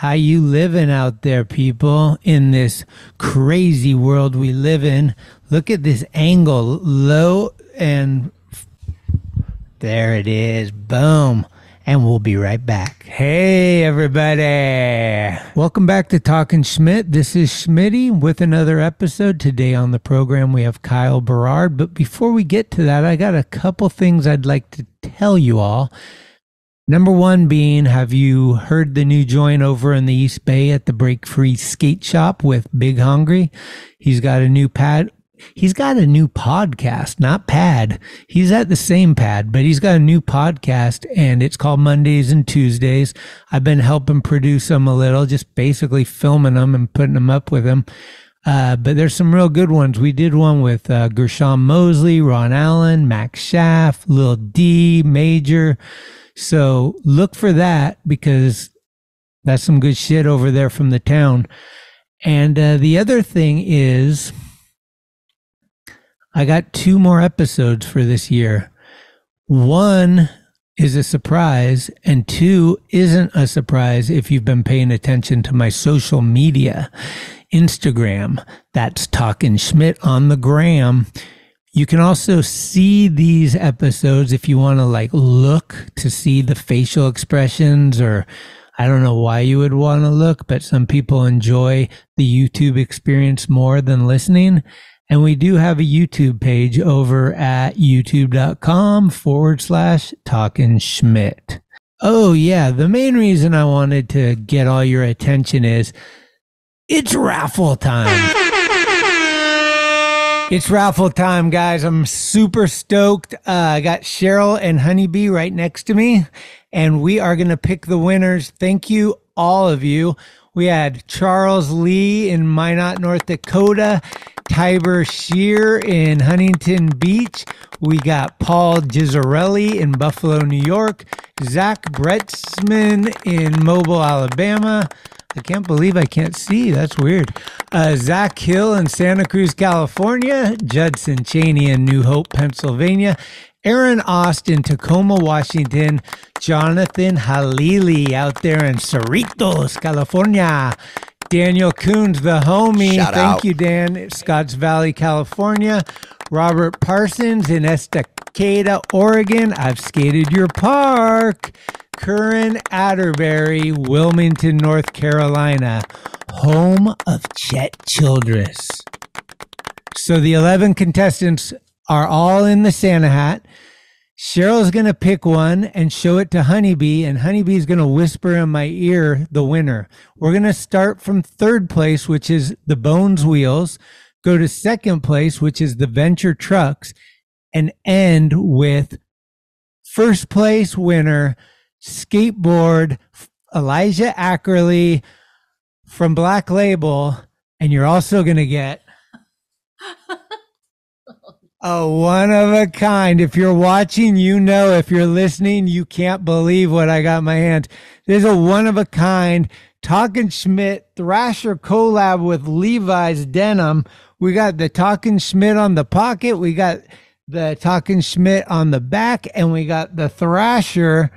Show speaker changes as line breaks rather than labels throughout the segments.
How you living out there, people, in this crazy world we live in? Look at this angle, low, and there it is. Boom. And we'll be right back. Hey, everybody. Welcome back to Talkin Schmit. This is Schmitty with another episode. Today on the program, we have Berard. But before we get to that, I got a couple things I'd like to tell you all. Number one being, have you heard the new joint over in the East Bay at the Break Free Skate Shop with Big Hungry? He's got a new pad. He's got a new podcast, not pad. He's at the same pad, but he's got a new podcast, and it's called Mondays and Tuesdays. I've been helping produce them a little, just basically filming them and putting them up with him. But there's some real good ones. We did one with Gershon Mosley, Ron Allen, Max Schaff, Lil D, Major. So look for that, because that's some good shit over there from the town. And the other thing is, I got 2 more episodes for this year. 1 is a surprise, and 2 isn't a surprise if you've been paying attention to my social media. Instagram, that's Talkin Schmit on the gram. You can also see these episodes if you want to look to see the facial expressions, or I don't know why you would want to look, but some people enjoy the YouTube experience more than listening. And we do have a YouTube page over at youtube.com/Talkin Schmit. Oh yeah, the main reason I wanted to get all your attention is it's raffle time. It's raffle time, guys. I'm super stoked. I got Sharal and Honeybee right next to me, and we are going to pick the winners. Thank you, all of you. We had Charles Lee in Minot, North Dakota, Tiber Shear in Huntington Beach. We got Paul Gizzarelli in Buffalo, New York, Zach Bretzman in Mobile, Alabama. I can't believe I can't see. That's weird. Zach Hill in Santa Cruz, California. Judson Cheney in New Hope, Pennsylvania. Aaron Austin, Tacoma, Washington. Jonathan Halili out there in Cerritos, California. Daniel Coons, the homie. Thank you, Dan. Scotts Valley, California. Robert Parsons in Estacada, Oregon. I've skated your park. Curran Atterbury, Wilmington, North Carolina, home of Chet Childress. So the 11 contestants are all in the Santa hat. Cheryl's going to pick one and show it to Honeybee, and Honeybee's going to whisper in my ear the winner. We're going to start from 3rd place, which is the Bones Wheels, go to 2nd place, which is the Venture Trucks, and end with 1st place winner, Skateboard, Elijah Ackerley from Black Label. And you're also going to get a one of a kind. If you're watching, you know. If you're listening, you can't believe what I got in my hands. There's a one of a kind Talkin Schmit Thrasher collab with Levi's denim. We got the Talkin Schmit on the pocket. We got the Talkin Schmit on the back, and we got the Thrasher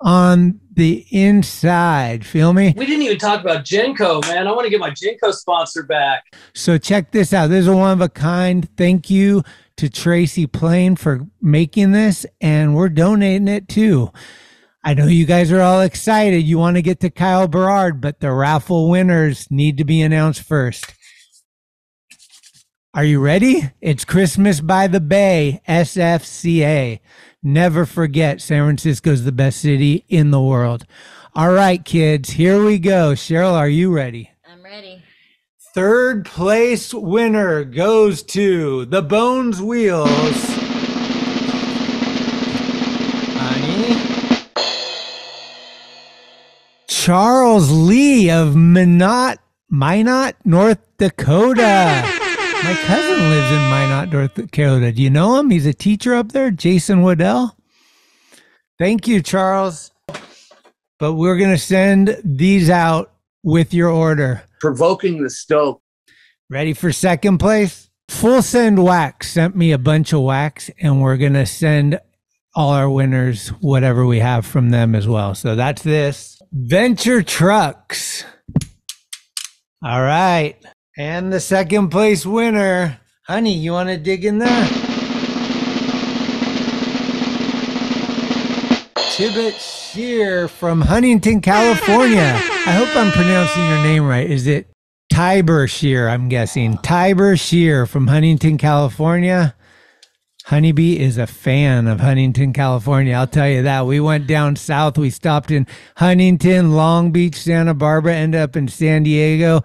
on the inside. Feel me?
We didn't even talk about Genco, man. I want to get my Genco sponsor back.
So check this out. This is a one of a kind. Thank you to Tracy Plain for making this, and we're donating it too. I know you guys are all excited. You want to get to Berard, but the raffle winners need to be announced first. Are you ready? It's Christmas by the Bay, SFCA. Never forget, San Francisco's the best city in the world. All right, kids, here we go. Sharal, are you ready?
I'm ready.
3rd place winner goes to the Bones Wheels. Honey. Charles Lee of Minot, North Dakota. My cousin lives in Minot, North Dakota. Do you know him? He's a teacher up there, Jason Waddell. Thank you, Charles. But we're going to send these out with your order.
Provoking the stoke.
Ready for 2nd place? Full Send Wax sent me a bunch of wax, and we're going to send all our winners whatever we have from them as well. So that's this. Venture Trucks. All right. And the second place winner. Honey, you want to dig in there? Tibbet Shear from Huntington, California. I hope I'm pronouncing your name right. Is it Tiber Shear? I'm guessing. Tiber Shear from Huntington, California. Honeybee is a fan of Huntington, California. I'll tell you that. We went down south. We stopped in Huntington, Long Beach, Santa Barbara, ended up in San Diego.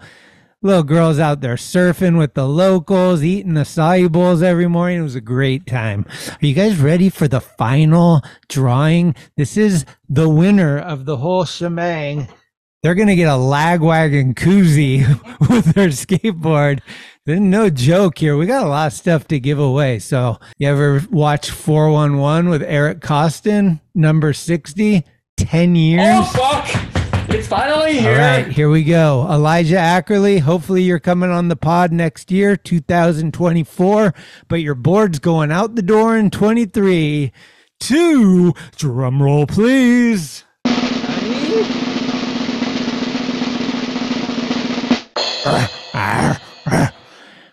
Little girls out there surfing with the locals, eating the acai bowls every morning. It was a great time. Are you guys ready for the final drawing? This is the winner of the whole shebang. They're going to get a Lagwagon koozie with their skateboard. There's no joke here. We got a lot of stuff to give away. So you ever watch 411 with Eric Costin, number 60, 10 years?
Oh, fuck. It's finally here.
All right, here we go. Elijah Ackerley, hopefully you're coming on the pod next year, 2024, but your board's going out the door in 23. 2, drum roll, please.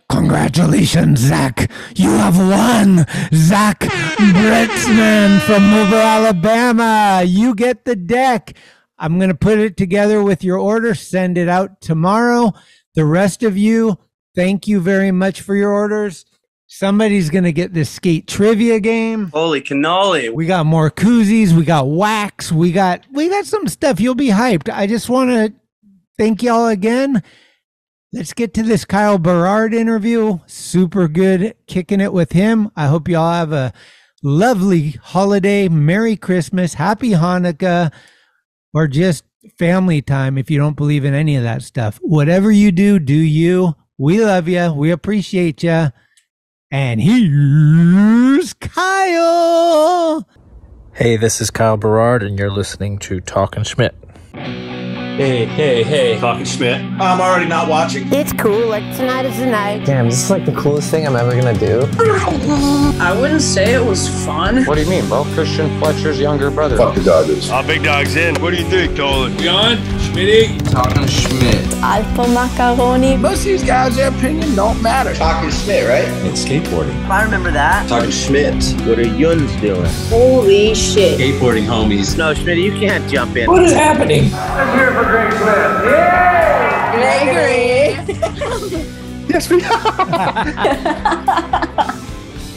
Congratulations, Zach. You have won. Zach Britzman from Mobile, Alabama. You get the deck. I'm going to put it together with your order, send it out tomorrow. The rest of you, thank you very much for your orders. Somebody's going to get this skate trivia game.
Holy cannoli.
We got more koozies. We got wax. We got some stuff. You'll be hyped. I just want to thank y'all again. Let's get to this Kyle Berard interview. Super good kicking it with him. I hope y'all have a lovely holiday. Merry Christmas. Happy Hanukkah. Or just family time if you don't believe in any of that stuff. Whatever you do, do you. We love you. We appreciate you. And here's Kyle.
Hey, this is Kyle Berard, and you're listening to Talkin Schmit.
Hey. Talkin Schmit.
I'm already not watching.
It's cool, like tonight is the night.
Damn, this is like the coolest thing I'm ever gonna do.
I wouldn't say it was fun.
What do you mean, Bo? Christian Fletcher's younger brother.
Fuck the Dodgers.
Big dog's in. What do you think, Tolan?
We on? Schmitty?
Talkin Schmit.
Alpo macaroni.
Most of these guys, their opinion don't matter.
Talkin Schmit, right?
It's skateboarding.
I remember that.
Talkin Schmit. What are Yuns doing?
Holy shit.
Skateboarding homies.
No, Schmitty, you can't jump in.
What is happening?
Gregory.
Yes, we are.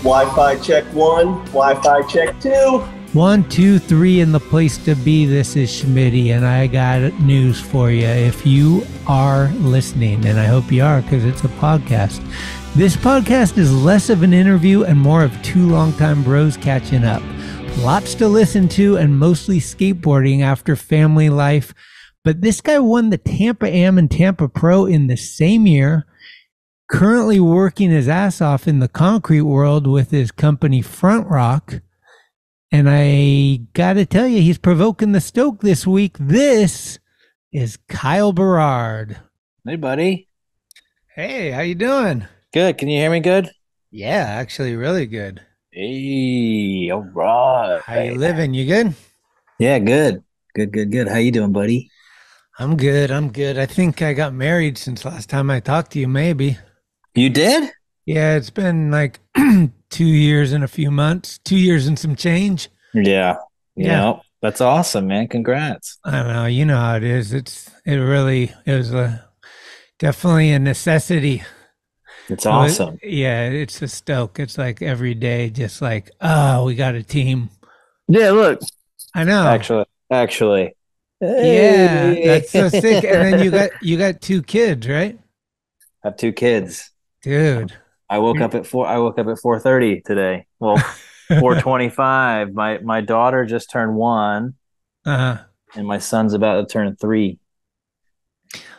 Wi-Fi check 1. Wi-Fi check 2.
1, 2, 3 in the place to be. This is Schmitty, and I got news for you. If you are listening, and I hope you are because it's a podcast, this podcast is less of an interview and more of two longtime bros catching up. Lots to listen to and mostly skateboarding after family life. But this guy won the Tampa Am and Tampa Pro in the same year, currently working his ass off in the concrete world with his company Front Rock. And I got to tell you, he's provoking the stoke this week. This is Kyle Berard.
Hey, buddy.
Hey, how you doing?
Good. Can you hear me good?
Yeah, actually really good.
Hey, all right.
How you living? You good?
Yeah, good. Good. How you doing, buddy?
I'm good. I think I got married since last time I talked to you, maybe.
You did?
Yeah, it's been like 2 years and a few months, 2 years and some change.
Yeah. That's awesome, man. Congrats.
I don't know. You know how it is. It was definitely a necessity.
It's awesome.
It's a stoke. It's like every day, just like, oh, we got a team.
Yeah, look.
I know.
Actually.
Yeah, that's so sick. And then you got 2 kids, right?
I have 2 kids.
Dude.
I woke up at 4:30 today. Well, 4:25. My daughter just turned 1.
Uh-huh.
And my son's about to turn 3.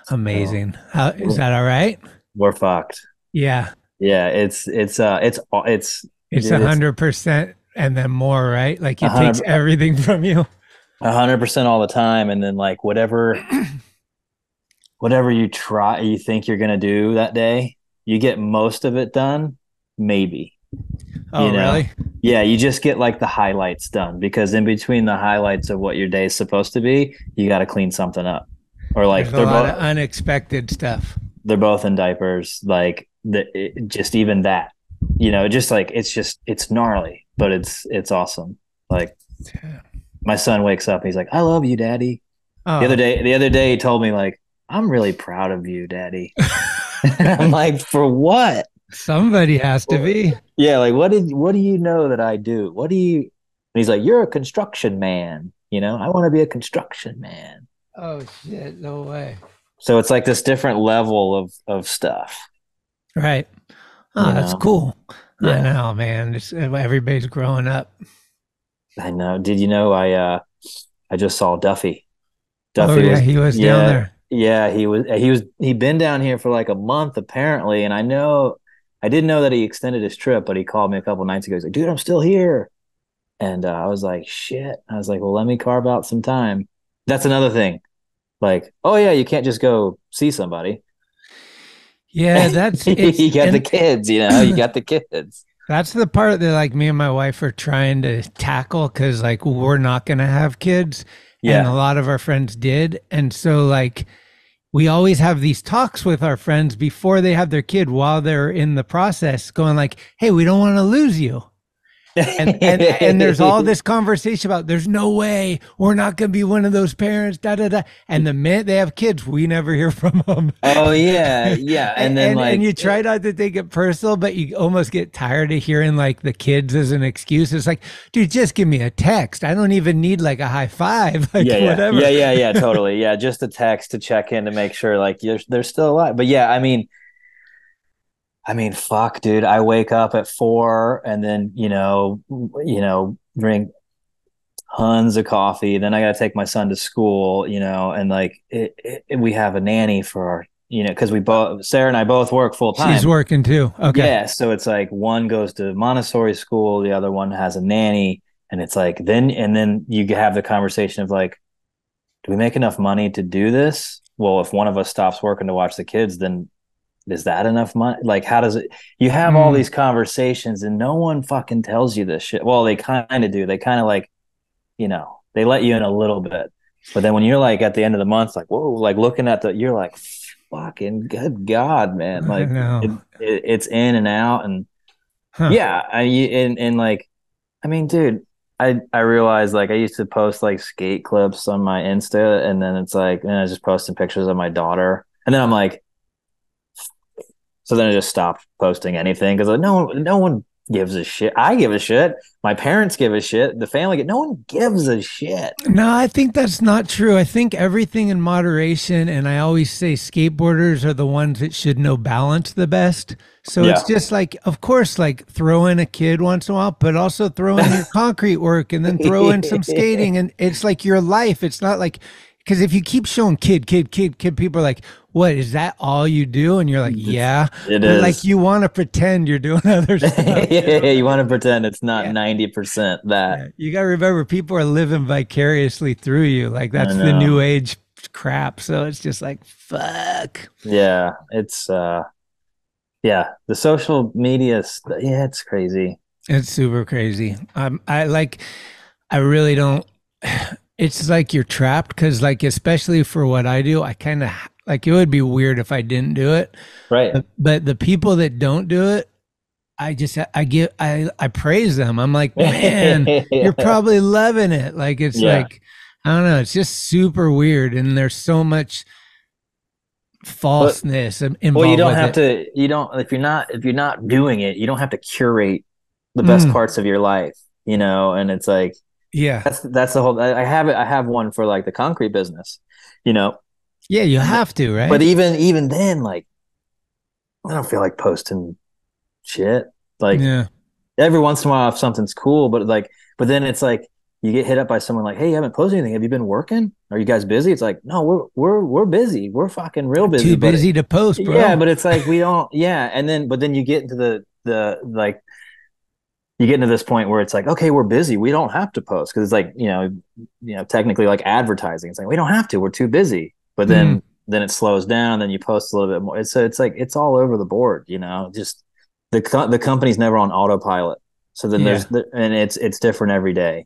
Amazing. Is that all right?
We're fucked.
Yeah.
Yeah, it's
100% and then more, right? Like it
100
takes everything from you.
100% all the time, and then like whatever you think you're gonna do that day, you get most of it done, maybe.
Oh, really?
Yeah, you just get like the highlights done because in between the highlights of what your day is supposed to be, you got to clean something up. Or like
There's a lot of unexpected stuff.
they're both in diapers, like just even that, just like it's gnarly, but it's awesome. Like my son wakes up, he's like, "I love you, Daddy."
Oh.
The other day he told me like, "I'm really proud of you, Daddy." I'm like, "For what?"
Somebody has to be.
Yeah, like what do you know that I do? What do you? And he's like, "You're a construction man. I want to be a construction man."
Oh shit! No way.
So it's like this different level of stuff.
Right. Oh, that's cool.
Yeah.
I know, man. Everybody's growing up.
I know. Did you know I just saw Duffy.
He was down there.
Yeah, he'd been down here for like a month apparently, and I didn't know that he extended his trip, but he called me a couple nights ago. He's like, "Dude, I'm still here." And I was like, "Shit." I was like, "Well, let me carve out some time." That's another thing. Like, oh yeah, you can't just go see somebody.
Yeah, that's
you got the kids, you got the kids.
That's the part that like me and my wife are trying to tackle because like we're not gonna have kids.
Yeah.
And a lot of our friends did. And so like we always have these talks with our friends before they have their kid while they're in the process going like, "Hey, we don't want to lose you." And there's all this conversation about there's no way we're not going to be one of those parents, da da da. And the minute they have kids, we never hear from them.
Oh yeah, yeah. And then
and you try not to take it personal, but you almost get tired of hearing like the kids as an excuse. It's like, dude, just give me a text. I don't even need like a high five. Like whatever.
Yeah, totally. Yeah, just a text to check in to make sure like they're still alive. But yeah, I mean, fuck, dude. I wake up at 4 and then, drink tons of coffee. Then I got to take my son to school, and like we have a nanny for because Sarah and I both work full time.
She's working too. Okay.
Yeah. So it's like one goes to Montessori school, the other one has a nanny. And it's like, then you have the conversation of like, do we make enough money to do this? Well, if one of us stops working to watch the kids, then is that enough money? Like, how does it, you have all these conversations and no one fucking tells you this shit. Well, they kind of do. They kind of like, they let you in a little bit, but then when you're like at the end of the month, like, whoa, like looking at you're like, fucking good God, man. Like it's in and out. And yeah. Dude, I realized like I used to post like skate clips on my Insta and then it's like, and I was just posting pictures of my daughter. And then I'm like, so then I just stopped posting anything because like, no one gives a shit. I give a shit. My parents give a shit. The family, no one gives a shit.
No, I think that's not true. I think everything in moderation. And I always say skateboarders are the ones that should know balance the best. So it's just like, of course, like throw in a kid once in a while, but also throw in your concrete work and then throw in some skating. And it's like your life. It's not like, because if you keep showing kid, people are like, what, is that all you do? And you're like, yeah.
It is.
Like you want to pretend you're doing other stuff.
You want to pretend it's not 90% that.
Yeah. You got to remember, people are living vicariously through you. Like that's the new age crap. So it's just like, fuck.
Yeah. It's, the social media, it's crazy. It's
super crazy. I really don't, it's like you're trapped because like, especially for what I do, I kind of like, it would be weird if I didn't do it.
Right.
But the people that don't do it, I praise them. I'm like, man, you're probably loving it. Like, it's like, I don't know. It's just super weird. And there's so much falseness involved.
Well, you don't have to, if you're not doing it, you don't have to curate the best parts of your life, and it's like,
yeah,
that's the whole, I have one for like the concrete business,
Yeah, you have to, right?
But even then, like, I don't feel like posting shit. Like, every once in a while, if something's cool, but then it's like you get hit up by someone like, "Hey, you haven't posted anything. Have you been working? Are you guys busy?" It's like, no, we're busy. We're fucking real busy.
Too busy to post, bro.
Yeah, but it's like we don't. Yeah, but then you get into the like. You get into this point where it's like, okay, we're busy. We don't have to post because it's like, technically like advertising. It's like, we don't have to. We're too busy. But then it slows down. Then you post a little bit more. It's like, it's all over the board, just the company's never on autopilot. So then and it's different every day.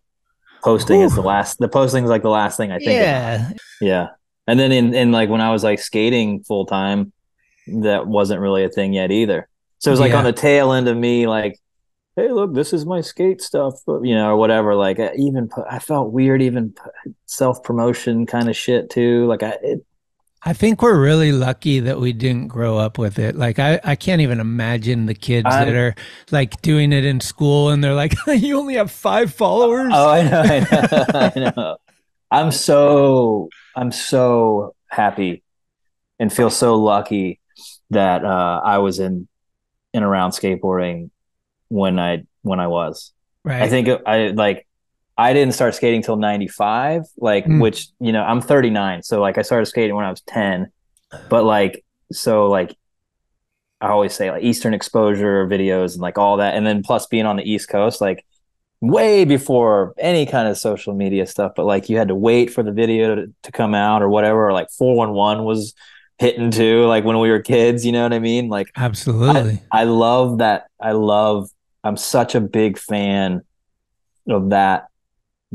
Posting is the posting is like the last thing I think about. Yeah. And then in like when I was like skating full time, that wasn't really a thing yet either. So it was like on the tail end of me, like, hey, look, this is my skate stuff, or whatever. Like I felt weird, even self-promotion kind of shit too. Like
I think we're really lucky that we didn't grow up with it. Like I can't even imagine the kids that are like doing it in school and they're like, you only have 5 followers.
Oh, I know. I'm so happy and feel so lucky that I was in around skateboarding when I was. Right. I think I didn't start skating till 95, which, I'm 39. So like I started skating when I was 10, but like, so like I always say like Eastern exposure videos and like all that. And then plus being on the East Coast, like way before any kind of social media stuff, but like you had to wait for the video to come out or whatever, or like 411 was hitting too, like when we were kids, you know what I mean? Like,
absolutely.
I love that. I'm such a big fan of that.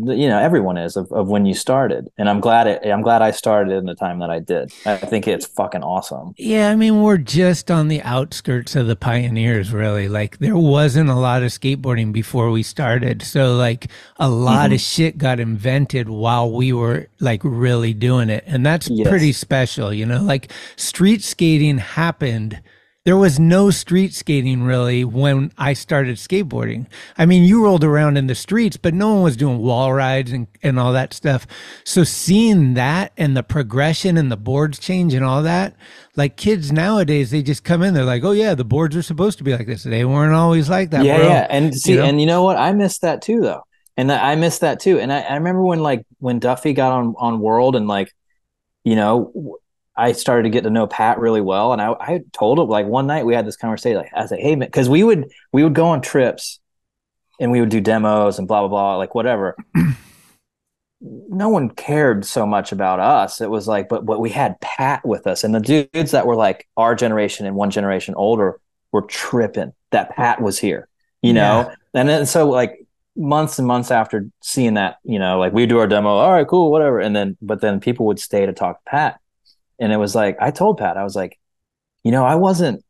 Everyone is of when you started, and I'm glad I started in the time that I did. I think it's fucking awesome.
Yeah, I mean, we're just on the outskirts of the pioneers, really. Like there wasn't a lot of skateboarding before we started, so like a lot of shit got invented while we were like really doing it, and that's pretty special. Like street skating happened. There was no street skating really when I started skateboarding. I mean, you rolled around in the streets, but no one was doing wall rides and all that stuff. So seeing that and the progression and the boards change and all that, like kids nowadays, they just come in, they're like, oh yeah, the boards are supposed to be like this. They weren't always like that.
Yeah,
bro.
yeah. And see, and you know what? I missed that too, though. And I missed that too. And I remember when Duffy got on World and like, I started to get to know Pat really well. And I told him, like, one night we had this conversation, like, I was like, hey man, because we would go on trips and we would do demos and blah, blah, blah, like whatever. No one cared so much about us. It was like, but we had Pat with us, and the dudes that were like our generation and one generation older were tripping that Pat was here, you know? And then so like months and months after seeing that, like we do our demo, all right, cool, whatever. But then people would stay to talk to Pat. And it was like, I told Pat, I was like, I wasn't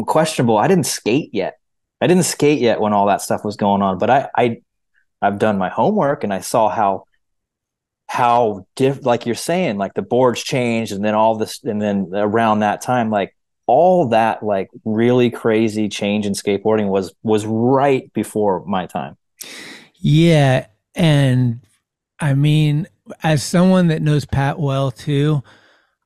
questionable. I didn't skate yet. When all that stuff was going on. But I've done my homework, and I saw how like you're saying, like the boards changed, and then all this, and then around that time, like all that like really crazy change in skateboarding was right before my time.
Yeah. And I mean, as someone that knows Pat well too,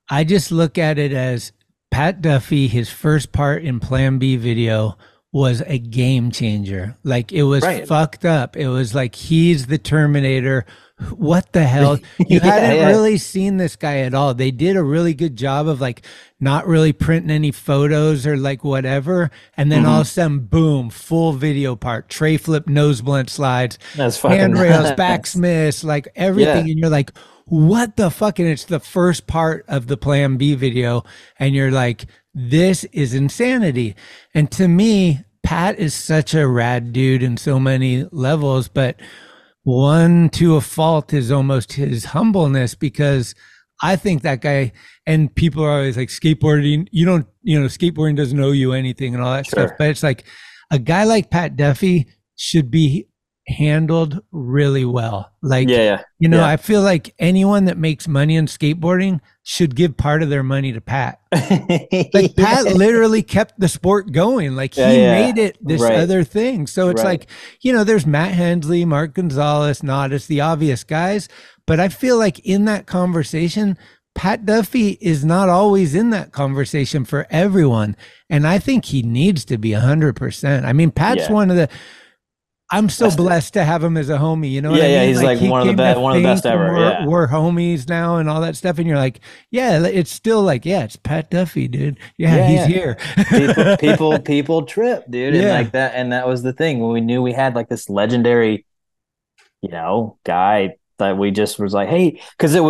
I just look at it as Pat Duffy, his first part in Plan B video was a game changer. Like it was fucked up. It was like, he's the Terminator. What the hell? You hadn't really seen this guy at all. They did a really good job of like not really printing any photos or like whatever. And then all of a sudden, boom, full video part, tray flip, nose blunt slides, handrails, backsmiths, like everything. And you're like, what the fuck? And it's the first part of the Plan B video. And you're like, this is insanity. And to me, Pat is such a rad dude in so many levels, but one to a fault is almost his humbleness, because I think that guy, and people are always like, skateboarding, skateboarding doesn't owe you anything and all that stuff. But it's like a guy like Pat Duffy should be handled really well. Like, I feel like anyone that makes money in skateboarding should give part of their money to Pat. Like Pat literally kept the sport going. Like he made it this other thing. So it's like, there's Matt Hensley, Mark Gonzalez, Nodis, the obvious guys. But I feel like in that conversation, Pat Duffy is not always in that conversation for everyone. And I think he needs to be 100%. I mean, Pat's one of the, I'm so blessed to have him as a homie. You know what I mean?
He's like one of the best ever.
We're homies now and all that stuff. And you're like, it's still like, it's Pat Duffy, dude. He's here.
people trip, dude. And like that, and that was the thing when we knew we had like this legendary, guy that we just was like, hey, because it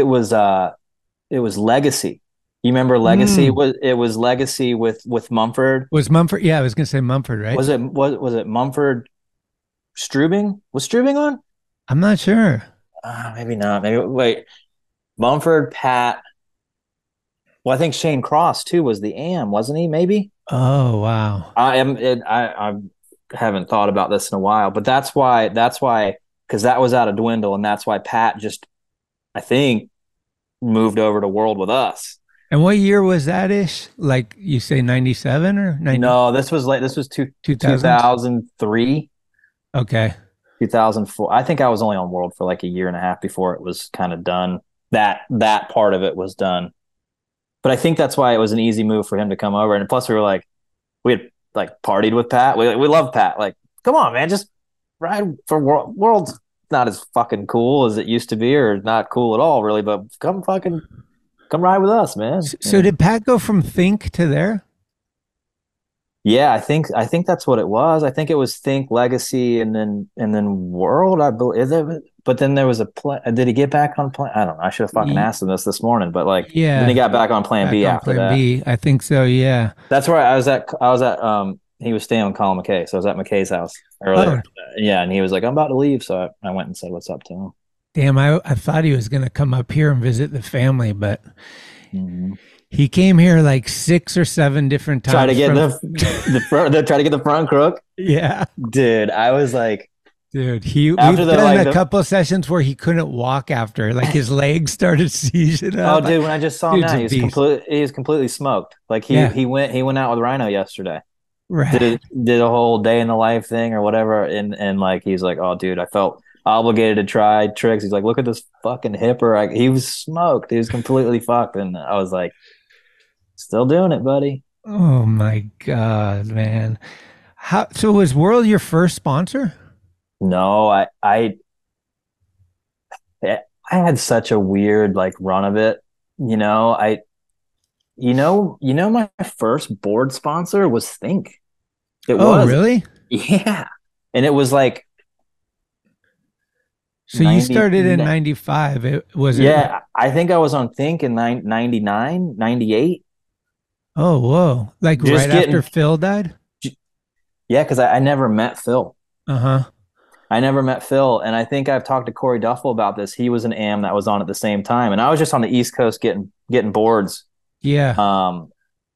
was legacy. You remember Legacy? Was Legacy with Mumford?
Was Mumford? Yeah, I was gonna say Mumford, right?
Was it Mumford Strubing? Was Strubing on?
I'm not sure.
Maybe not. Maybe wait. Mumford, Pat. Well, I think Shane Cross too was the AM, wasn't he? Maybe.
Oh wow.
I haven't thought about this in a while, but that's why because that was out of Dwindle, and that's why Pat just I think moved over to World with us.
And what year was that ish? Like you say 97 or 90?
No, this was 2003.
Okay.
2004. I think I was only on World for like a year and a half before it was kind of done. That part of it was done. But I think that's why it was an easy move for him to come over. And plus we had like partied with Pat. We love Pat. Like, come on, man, just ride for World. World's not as fucking cool as it used to be, or not cool at all, really, but come ride with us, man.
So did Pat go from Think to there?
Yeah, I think that's what it was. I think it was Think, Legacy, and then World. I believe, but then there was a plan. Did he get back on plan? I don't know. I should have fucking asked him this morning. But like,
yeah,
then he got back on Plan B after
Plan
that.
B, I think so. Yeah,
that's where I was at. He was staying on Colin McKay, so I was at McKay's house earlier. Oh. Yeah, and he was like, "I'm about to leave," so I went and said, "What's up to him?"
Damn, I thought he was gonna come up here and visit the family, but. He came here like 6 or 7 different times.
Try to get try to get the front crook.
Yeah,
dude. I was like,
dude. We've done a couple of sessions where he couldn't walk after, like his legs started seizing up.
Oh, dude, when I just saw him now, he was completely smoked. Like he went out with Rhino yesterday.
Right.
Did a whole day in the life thing or whatever, and like he's like, oh, dude, I felt obligated to try tricks. He's like, look at this fucking hipper. He was smoked. He was completely fucked, and I was like, still doing it, buddy.
Oh my god, man! So was World your first sponsor?
No, I had such a weird like run of it. You know, my first board sponsor was Think.
Oh, really?
Yeah, and it was like.
So you started in 95.
Yeah, I think I was on Think in 99, 98.
Oh, whoa. Like just after Phil died?
Yeah, because I never met Phil.
Uh-huh.
I never met Phil. And I think I've talked to Corey Duffel about this. He was an AM that was on at the same time. And I was just on the East Coast getting boards.
Yeah.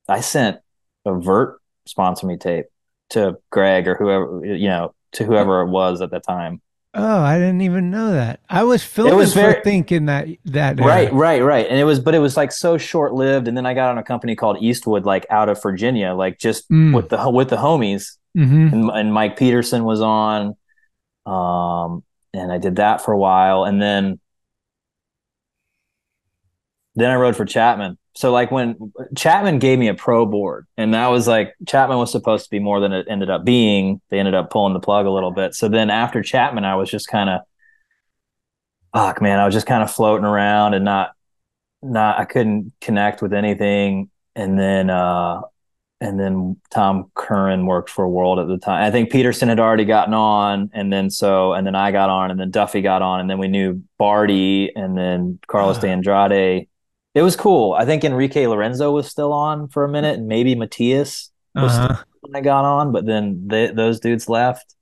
I sent a Vert sponsor me tape to Greg or whoever, to whoever it was at the time.
Oh, I didn't even know that. I was filming for thinking that
right. And it was like so short lived. And then I got on a company called Eastwood, like out of Virginia, like just with the homies.
Mm-hmm.
And Mike Peterson was on. And I did that for a while, and then I rode for Chapman. So like when Chapman gave me a pro board, and that was like Chapman was supposed to be more than it ended up being. They ended up pulling the plug a little bit. So then after Chapman, I was just kind of, I was just kind of floating around and not I couldn't connect with anything. And then Tom Curran worked for World at the time. I think Peterson had already gotten on, and then I got on, and then Duffy got on, and then we knew Barty, and then Carlos de Andrade. It was cool. I think Enrique Lorenzo was still on for a minute, and maybe Matias was still when I got on, but then those dudes left.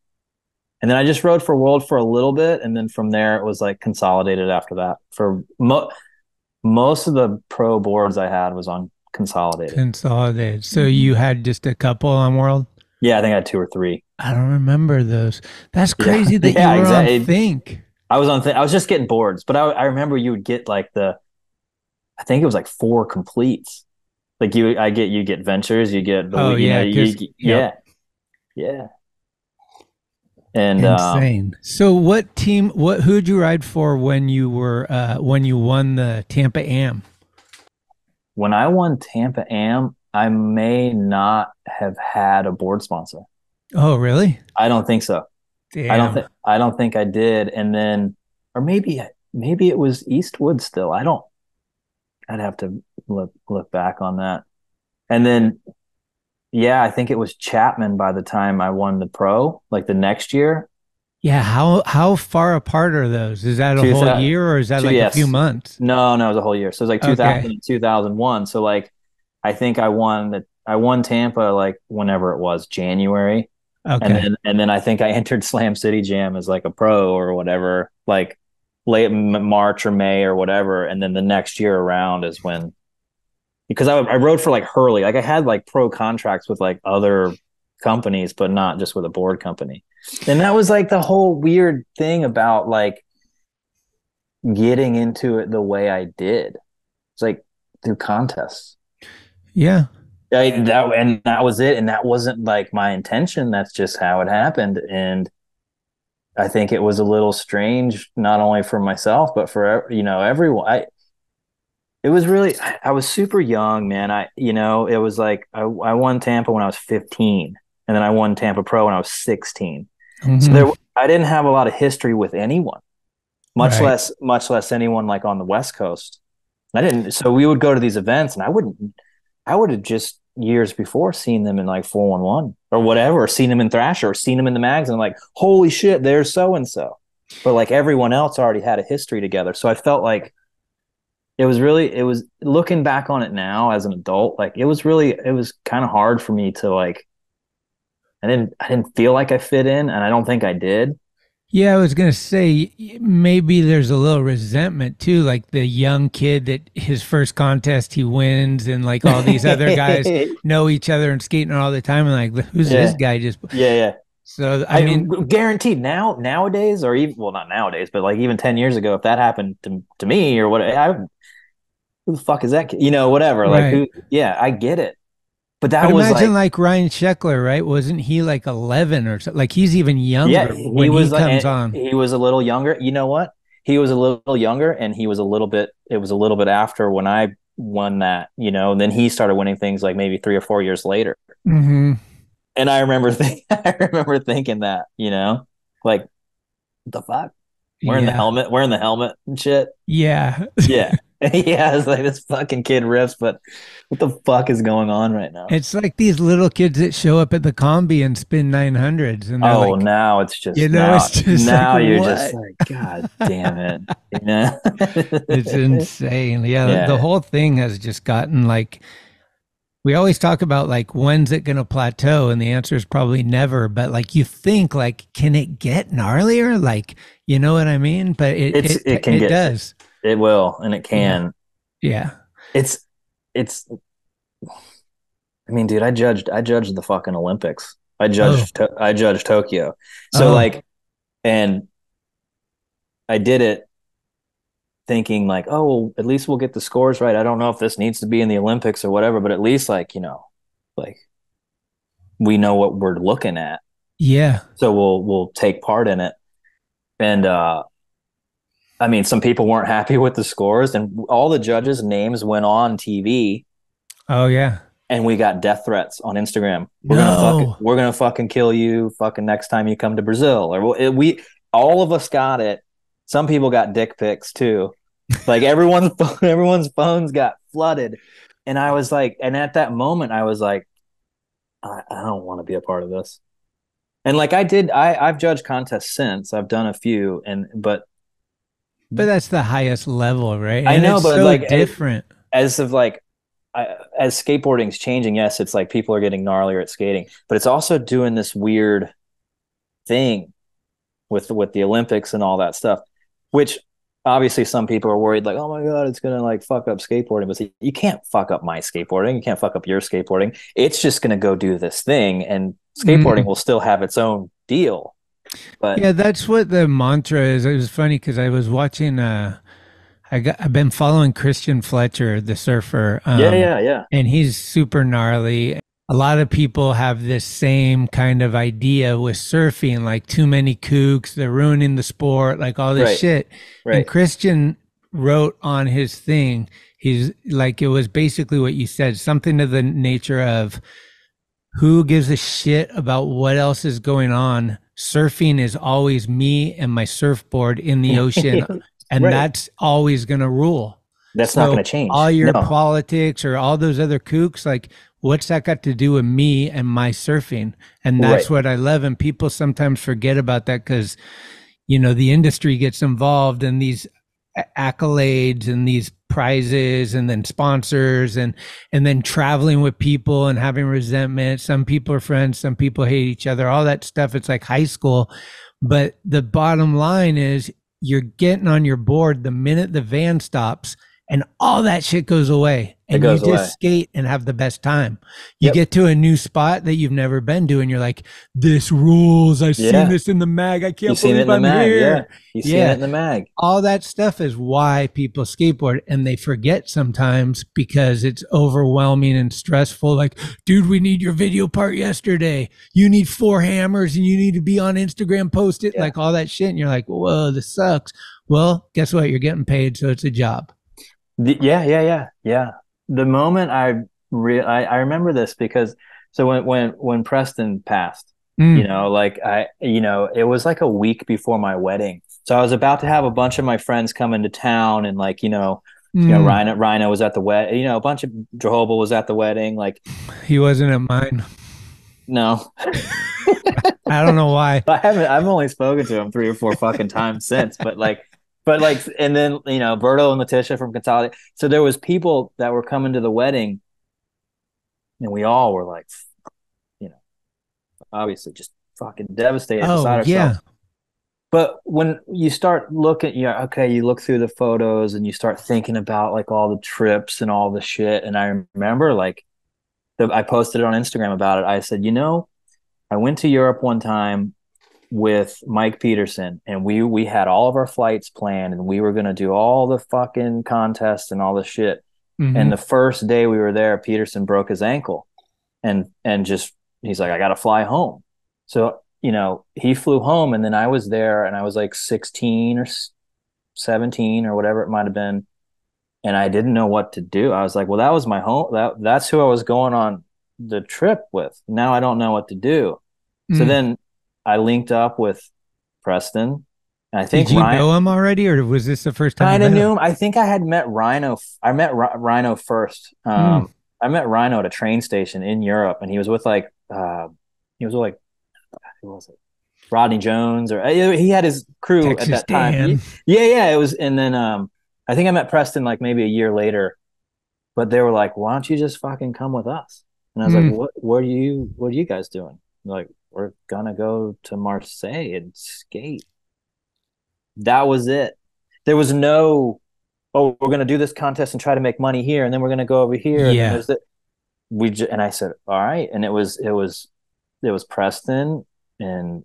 And then I just rode for World for a little bit, and then from there it was like consolidated after that. For most of the pro boards I had was on Consolidated.
So you had just a couple on World?
Yeah, I think I had 2 or 3.
I don't remember those. That's crazy that you were on Think.
I was on Think. I was just getting boards, but I remember you would get like I think it was like 4 completes. Like you get Ventures, you get yeah. And
insane. So who'd you ride for when you won the Tampa Am?
When I won Tampa Am, I may not have had a board sponsor.
Oh, really?
I don't think so.
Damn.
I don't think I did. And then, or maybe it was Eastwood still. I'd have to look back on that. And then, yeah, I think it was Chapman by the time I won the pro, like the next year.
Yeah, how far apart are those? Is that a
Two
whole
thou-
year or is that like a
yes.
few months?
No, it was a whole year. So it was like 2000
Okay.
and 2001. So like I think I won Tampa like whenever it was, January.
Okay.
And then I think I entered Slam City Jam as like a pro or whatever, like late March or May or whatever. And then the next year around is when, because I rode for like Hurley. Like I had like pro contracts with like other companies, but not just with a board company. And that was like the whole weird thing about like getting into it the way I did. It's like through contests.
Yeah.
That was it. And that wasn't like my intention. That's just how it happened. And I think it was a little strange, not only for myself, but for, everyone. It was really, I was super young, man. It was like, I won Tampa when I was 15, and then I won Tampa Pro when I was 16.
Mm-hmm.
So I didn't have a lot of history with anyone, much
Right.
less anyone like on the West Coast. So we would go to these events, and I would have just years before seen them in like 411 or whatever, or seen them in Thrasher, or seen them in the magazine, like, holy shit, there's so-and-so. But like everyone else already had a history together. So I felt like it was looking back on it now as an adult, like it was kind of hard for me to like, I didn't feel like I fit in, and I don't think I did.
Yeah, I was gonna say maybe there's a little resentment too, like the young kid that his first contest he wins, and like all these other guys know each other and skating all the time, and like who's this guy just?
Yeah.
So I mean,
guaranteed nowadays, or even, well, not nowadays, but like even 10 years ago, if that happened to me or what, who the fuck is that kid? Whatever.
Right.
Like I get it. But
but imagine like Ryan Sheckler, right? Wasn't he like 11 or something? Like he's even younger when he comes on.
He was a little younger. You know what? He was a little younger, and it was a little bit after when I won that, and then he started winning things like maybe 3 or 4 years later.
Mm-hmm.
And I remember thinking that, like, what the fuck? Wearing the helmet and shit.
Yeah.
Yeah. Yeah, it's like this fucking kid riffs, but what the fuck is going on right now?
It's like these little kids that show up at the combi and spin 900s, and like,
now it's just
it's just
now
like,
you're
what?
just like, God damn it,
It's insane. Yeah, the whole thing has just gotten like, we always talk about like, when's it gonna plateau, and the answer is probably never. But like, you think like, can it get gnarlier? Like, you know what I mean? But it does.
It will, and it can.
Yeah.
It's I mean, dude, I judged the fucking Olympics. I judged Tokyo. So like, and I did it thinking like, oh, well, at least we'll get the scores right. I don't know if this needs to be in the Olympics or whatever, but at least like, like we know what we're looking at.
Yeah.
So we'll take part in it. And I mean, some people weren't happy with the scores, and all the judges' names went on TV.
Oh yeah.
And we got death threats on Instagram. We're gonna fucking kill you fucking next time you come to Brazil. Or we all of us got it. Some people got dick pics too. Like everyone's phones got flooded. And I was like, and at that moment I was like, I don't want to be a part of this. And like I've judged contests since. I've done a few, but
that's the highest level, right?
I know, but
so
like
different.
As skateboarding's changing, yes, it's like people are getting gnarlier at skating, but it's also doing this weird thing with the Olympics and all that stuff, which obviously some people are worried like, oh my God, it's gonna like fuck up skateboarding. But you can't fuck up my skateboarding. You can't fuck up your skateboarding. It's just gonna go do this thing, and skateboarding will still have its own deal. But
yeah, that's what the mantra is. It was funny because I was watching. I've been following Christian Fletcher, the surfer.
Yeah.
And he's super gnarly. A lot of people have this same kind of idea with surfing, like too many kooks, they're ruining the sport, like all this shit.
Right.
And Christian wrote on his thing, he's like, it was basically what you said, something to the nature of, who gives a shit about what else is going on? Surfing is always me and my surfboard in the ocean. And that's always going to rule.
That's not going to change.
All your politics or all those other kooks, like what's that got to do with me and my surfing? And that's what I love. And people sometimes forget about that because, you know, the industry gets involved in these accolades and these prizes and then sponsors and then traveling with people and having resentment. Some people are friends, some people hate each other, all that stuff. It's like high school. But the bottom line is you're getting on your board the minute the van stops and all that shit goes away. And you just skate and have the best time. You get to a new spot that you've never been to, and you're like, "This rules! I've seen this in the mag. I can't believe I'm here."
You've seen it in the mag.
All that stuff is why people skateboard, and they forget sometimes because it's overwhelming and stressful. Like, dude, we need your video part yesterday. You need 4 hammers, and you need to be on Instagram, post it, like all that shit. And you're like, "Whoa, this sucks." Well, guess what? You're getting paid, so it's a job.
Yeah. The moment I remember this because so when Preston passed, you know, like it was like a week before my wedding. So I was about to have a bunch of my friends come into town, and like, Rhino was at the wedding, a bunch of Jehovah was at the wedding. Like,
he wasn't at mine.
No.
I don't know why.
I've only spoken to him 3 or 4 fucking times since, but and then, Berto and Letitia from Consolidate. So there was people that were coming to the wedding, and we all were like, obviously just fucking devastated beside ourselves. But when you start looking, you look through the photos and you start thinking about like all the trips and all the shit. And I remember I posted it on Instagram about it. I said, I went to Europe one time with Mike Peterson, and we had all of our flights planned, and we were going to do all the fucking contests and all the shit. And the first day we were there, Peterson broke his ankle, and just, he's like, I got to fly home. So, he flew home, and then I was there, and I was like 16 or 17 or whatever it might've been. And I didn't know what to do. I was like, well, that was my home. That's who I was going on the trip with. Now I don't know what to do. So then I linked up with Preston. And I think
Did you know him already, or was this the first time?
I knew him. I think I had met Rhino. I met Rhino first. I met Rhino at a train station in Europe, and he was with who was it? Rodney Jones, or he had his crew
Texas
at that time. Yeah. It was, and then I think I met Preston like maybe a year later, but they were like, "Why don't you just fucking come with us?" And I was like, "What are you guys doing?" They're like, "We're gonna go to Marseille and skate." That was it. There was no, "Oh, we're gonna do this contest and try to make money here, and then we're gonna go over here."
Yeah.
And I said, "All right." And it was Preston and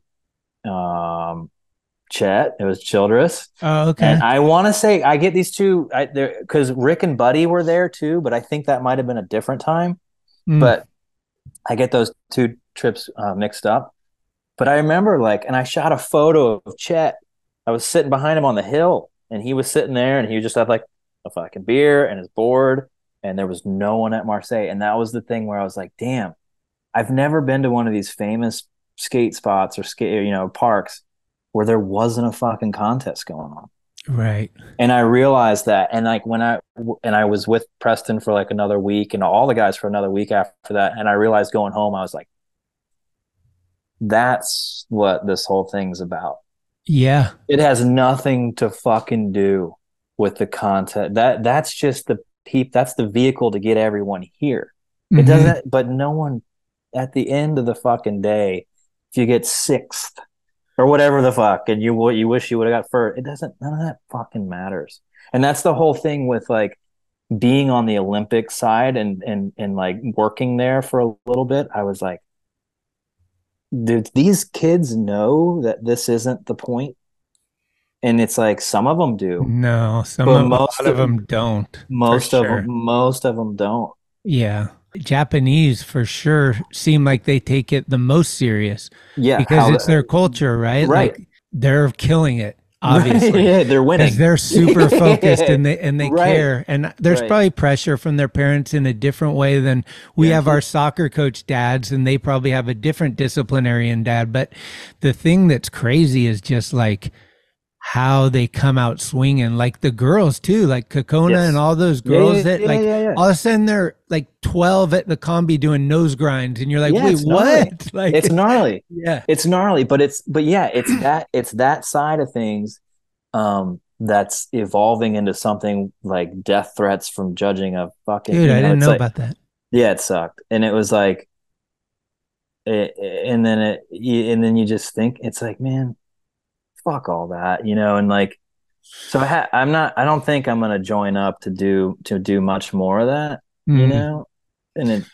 Chet. It was Childress.
Oh, okay.
And I want to say I get these two because Rick and Buddy were there too, but I think that might have been a different time. But I get those 2 trips mixed up. But I remember and I shot a photo of Chet. I was sitting behind him on the hill, and he was sitting there, and he just had like a fucking beer and his board, and there was no one at Marseille. And that was the thing where I was like, damn, I've never been to one of these famous skate spots or parks where there wasn't a fucking contest going on.
Right.
And I realized that. And when I was with Preston for like another week, and all the guys for another week after that. And I realized going home, I was like, that's what this whole thing's about.
Yeah.
It has nothing to fucking do with the content. That's just that's the vehicle to get everyone here. It doesn't, but no one at the end of the fucking day, if you get 6th or whatever the fuck, and you wish you would have got first, none of that fucking matters. And that's the whole thing with like being on the Olympic side and like working there for a little bit. I was like, do these kids know that this isn't the point? And it's like, some of them do.
No, a lot of them don't.
Most of them don't.
Yeah. Japanese for sure seem like they take it the most serious.
Yeah.
Because it's their culture, right?
Right.
Like they're killing it, obviously.
Yeah, they're winning.
Because they're super focused and they
Right.
care. And there's probably pressure from their parents in a different way than we have our soccer coach dads, and they probably have a different disciplinarian dad. But the thing that's crazy is just like how they come out swinging, like the girls too, like Kokona
Yes.
and all those girls that
Yeah.
all of a sudden they're like 12 at the combi doing nose grinds, and you're like,
Yeah,
wait,
it's gnarly.
what? Like,
It's gnarly.
yeah,
It's gnarly, but it's that side of things that's evolving into something like death threats from judging a fucking
dude, I didn't
it's
know
like,
about that.
yeah, it sucked. And it was like and then you just think it's like, man, fuck all that, and like, so I don't think I'm gonna join up to do much more of that, and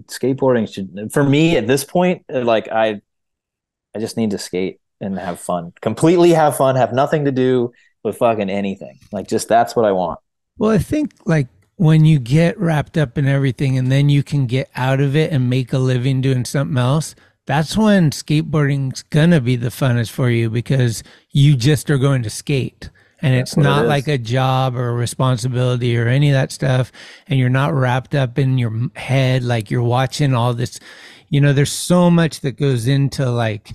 skateboarding should, for me at this point, like I just need to skate and have fun, completely have fun, have nothing to do with fucking anything. Like, just, that's what I want.
Well, I think like when you get wrapped up in everything and then you can get out of it and make a living doing something else, that's when skateboarding's gonna be the funnest for you, because you just are going to skate. And it's not like a job or a responsibility or any of that stuff. And you're not wrapped up in your head, like you're watching all this, there's so much that goes into like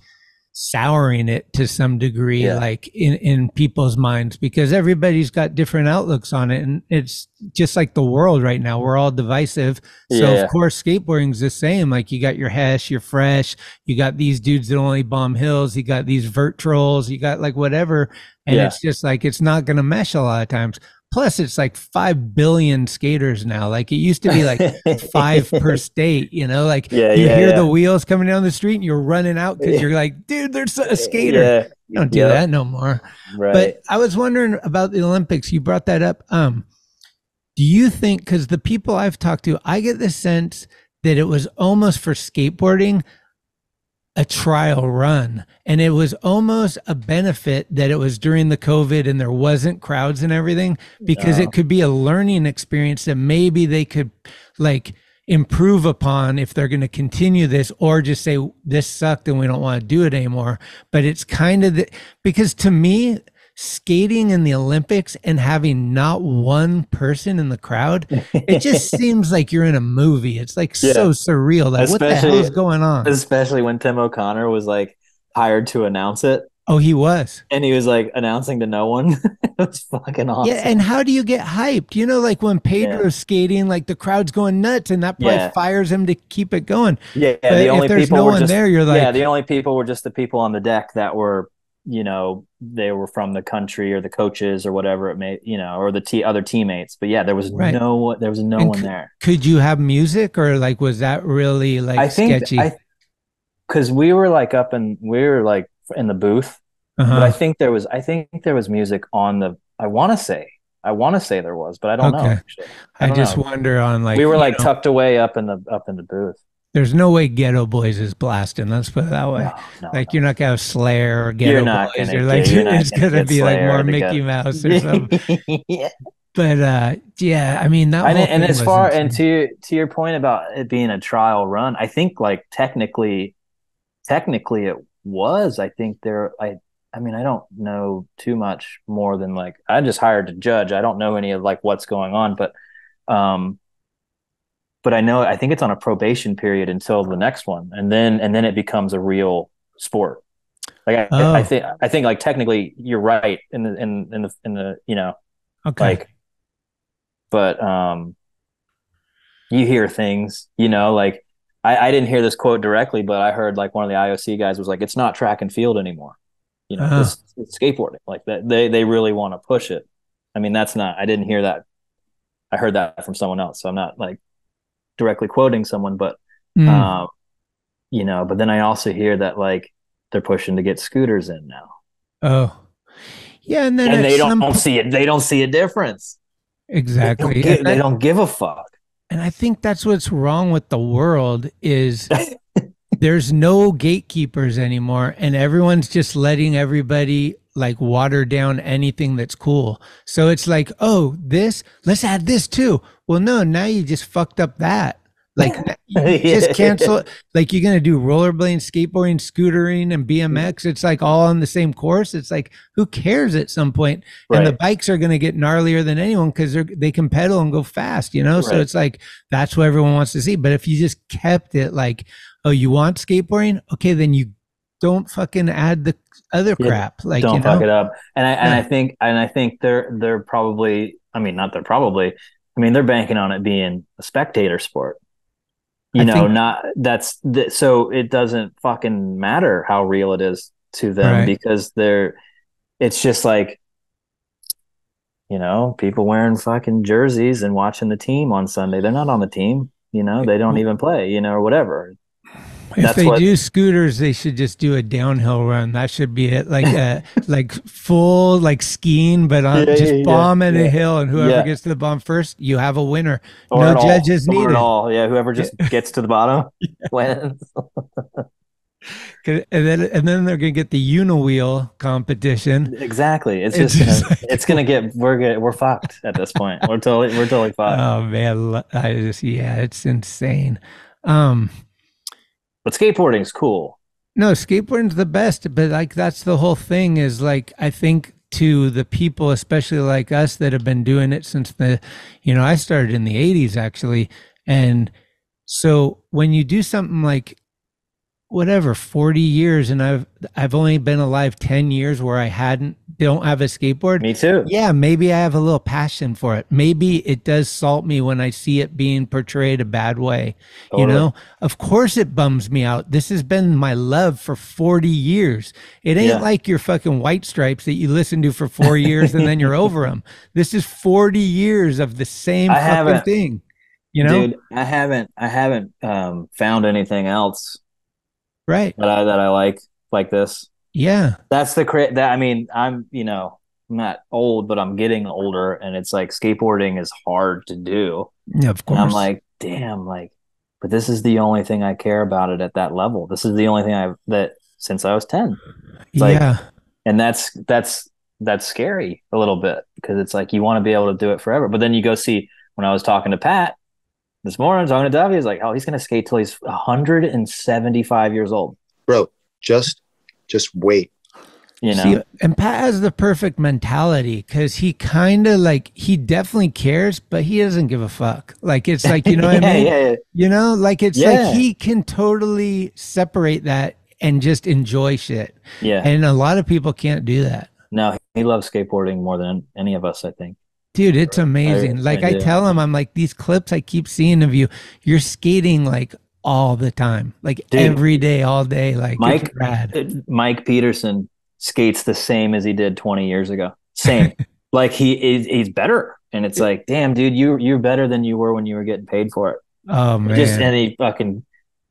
souring it to some degree, like in people's minds, because everybody's got different outlooks on it. And it's just like the world right now, we're all divisive. So of course skateboarding's the same. Like, you got your Hesh, your Fresh, you got these dudes that only bomb hills, you got these vert trolls, you got like whatever. And it's just like, it's not going to mesh a lot of times. Plus, it's like 5 billion skaters now. Like, it used to be like 5 per state, like you hear the wheels coming down the street and you're running out because you're like, dude, there's a skater. You don't do that no more.
Right.
But I was wondering about the Olympics. You brought that up. Do you think, because the people I've talked to, I get the sense that it was almost for skateboarding a trial run, and it was almost a benefit that it was during the COVID and there wasn't crowds and everything, because it could be a learning experience that maybe they could like improve upon if they're going to continue this, or just say this sucked and we don't want to do it anymore. But it's kind of because to me, skating in the Olympics and having not one person in the crowd, it just seems like you're in a movie. It's like so surreal. Like, what the hell is going on?
Especially when Tim O'Connor was like hired to announce it.
Oh, he was.
And he was like announcing to no one. It was fucking awesome.
Yeah, and how do you get hyped? Like when Pedro's skating, like the crowd's going nuts, and that probably fires him to keep it going.
Yeah,
but
the only
if there's
people
no
were
one
just,
there, you're like,
the only people were just the people on the deck that were, they were from the country or the coaches or whatever it may, or the other teammates. But yeah, there was no one there.
Could you have music, or like, was that really like sketchy?
Because we were like in the booth, but I think there was music on the. I want to say there was, but I don't know. Actually.
I just wonder on like,
we were like tucked away up in the booth.
There's no way Ghetto Boys is blasting. Let's put it that way.
No,
you're not gonna have Slayer or Ghetto Boys. It's gonna be like more Mickey Mouse or something. But I mean that.
And as far and to your point about it being a trial run, I think like technically it was. I think I mean, I don't know too much more than like, I'm just hired to judge. I don't know any of like what's going on, but I think it's on a probation period until the next one, and then it becomes a real sport. Like I think like technically you're right in the like, but you hear things, like I didn't hear this quote directly, but I heard like one of the IOC guys was like, it's not track and field anymore. It's skateboarding. Like that, they really want to push it. I mean, I didn't hear that. I heard that from someone else, so I'm not like directly quoting someone, but but then I also hear that like they're pushing to get scooters in now.
Oh, yeah, and then
they don't see it. They don't see a difference.
Exactly.
They don't give a fuck.
And I think that's what's wrong with the world is there's no gatekeepers anymore, and everyone's just letting everybody like water down anything that's cool. So it's like, oh, let's add this too. Well, no, now you just fucked up that. Like you just cancel. Like you're gonna do rollerblading, skateboarding, scootering, and BMX. It's like all on the same course. It's like, who cares at some point? And the bikes are gonna get gnarlier than anyone because they can pedal and go fast. So it's like that's what everyone wants to see. But if you just kept it like, oh, you want skateboarding? Okay, then you don't fucking add the other crap. Like,
don't
you
fuck
know?
it up. And I think they're probably, I mean, not they're probably, I mean, they're banking on it being a spectator sport. So it doesn't fucking matter how real it is to them, because it's just like, people wearing fucking jerseys and watching the team on Sunday. They're not on the team, they don't even play, or whatever.
If they do scooters, they should just do a downhill run. That should be it, like full like skiing, but just bomb at a hill, and whoever gets to the bomb first, you have a winner. No judges needed.
Yeah, whoever just gets to the bottom wins.
And then they're gonna get the unowheel competition.
Exactly. It's gonna get we're fucked at this point. We're totally fucked.
Oh man, it's insane.
But skateboarding's cool.
No, skateboarding's the best, but like that's the whole thing is like, I think to the people, especially like us that have been doing it since I started in the 80s actually. And so when you do something like whatever 40 years and I've only been alive 10 years where I don't have a skateboard.
Me too.
Yeah, maybe I have a little passion for it. Maybe it does salt me when I see it being portrayed a bad way.
Totally.
Of course it bums me out. This has been my love for 40 years. It ain't like your fucking White Stripes that you listen to for 4 years and then you're over them. This is 40 years of the same fucking thing.
Dude, I haven't found anything else that I like this.
Yeah,
that's I mean, I'm not old, but I'm getting older, and it's like skateboarding is hard to do.
Yeah, of course.
And I'm like, damn, but this is the only thing I care about it at that level. This is the only thing that since I was 10. It's and that's scary a little bit, because it's like you want to be able to do it forever. But then you go see, when I was talking to Pat this morning, talking to Davey, he's like, oh, he's going to skate till he's 175 years old.
Bro, just wait.
See, and Pat has the perfect mentality, because he kind of he definitely cares, but he doesn't give a fuck. Like, it's like, what I mean?
Yeah.
Like he can totally separate that and just enjoy shit.
Yeah.
And a lot of people can't do that.
No, he loves skateboarding more than any of us, I think.
Dude, it's amazing. I tell him, I'm like, these clips I keep seeing of you're skating like all the time, like every day, all day. Like,
Mike Peterson skates the same as he did 20 years ago. Same. Like he's better. And it's like, damn, dude, you're better than you were when you were getting paid for it.
Oh man.
And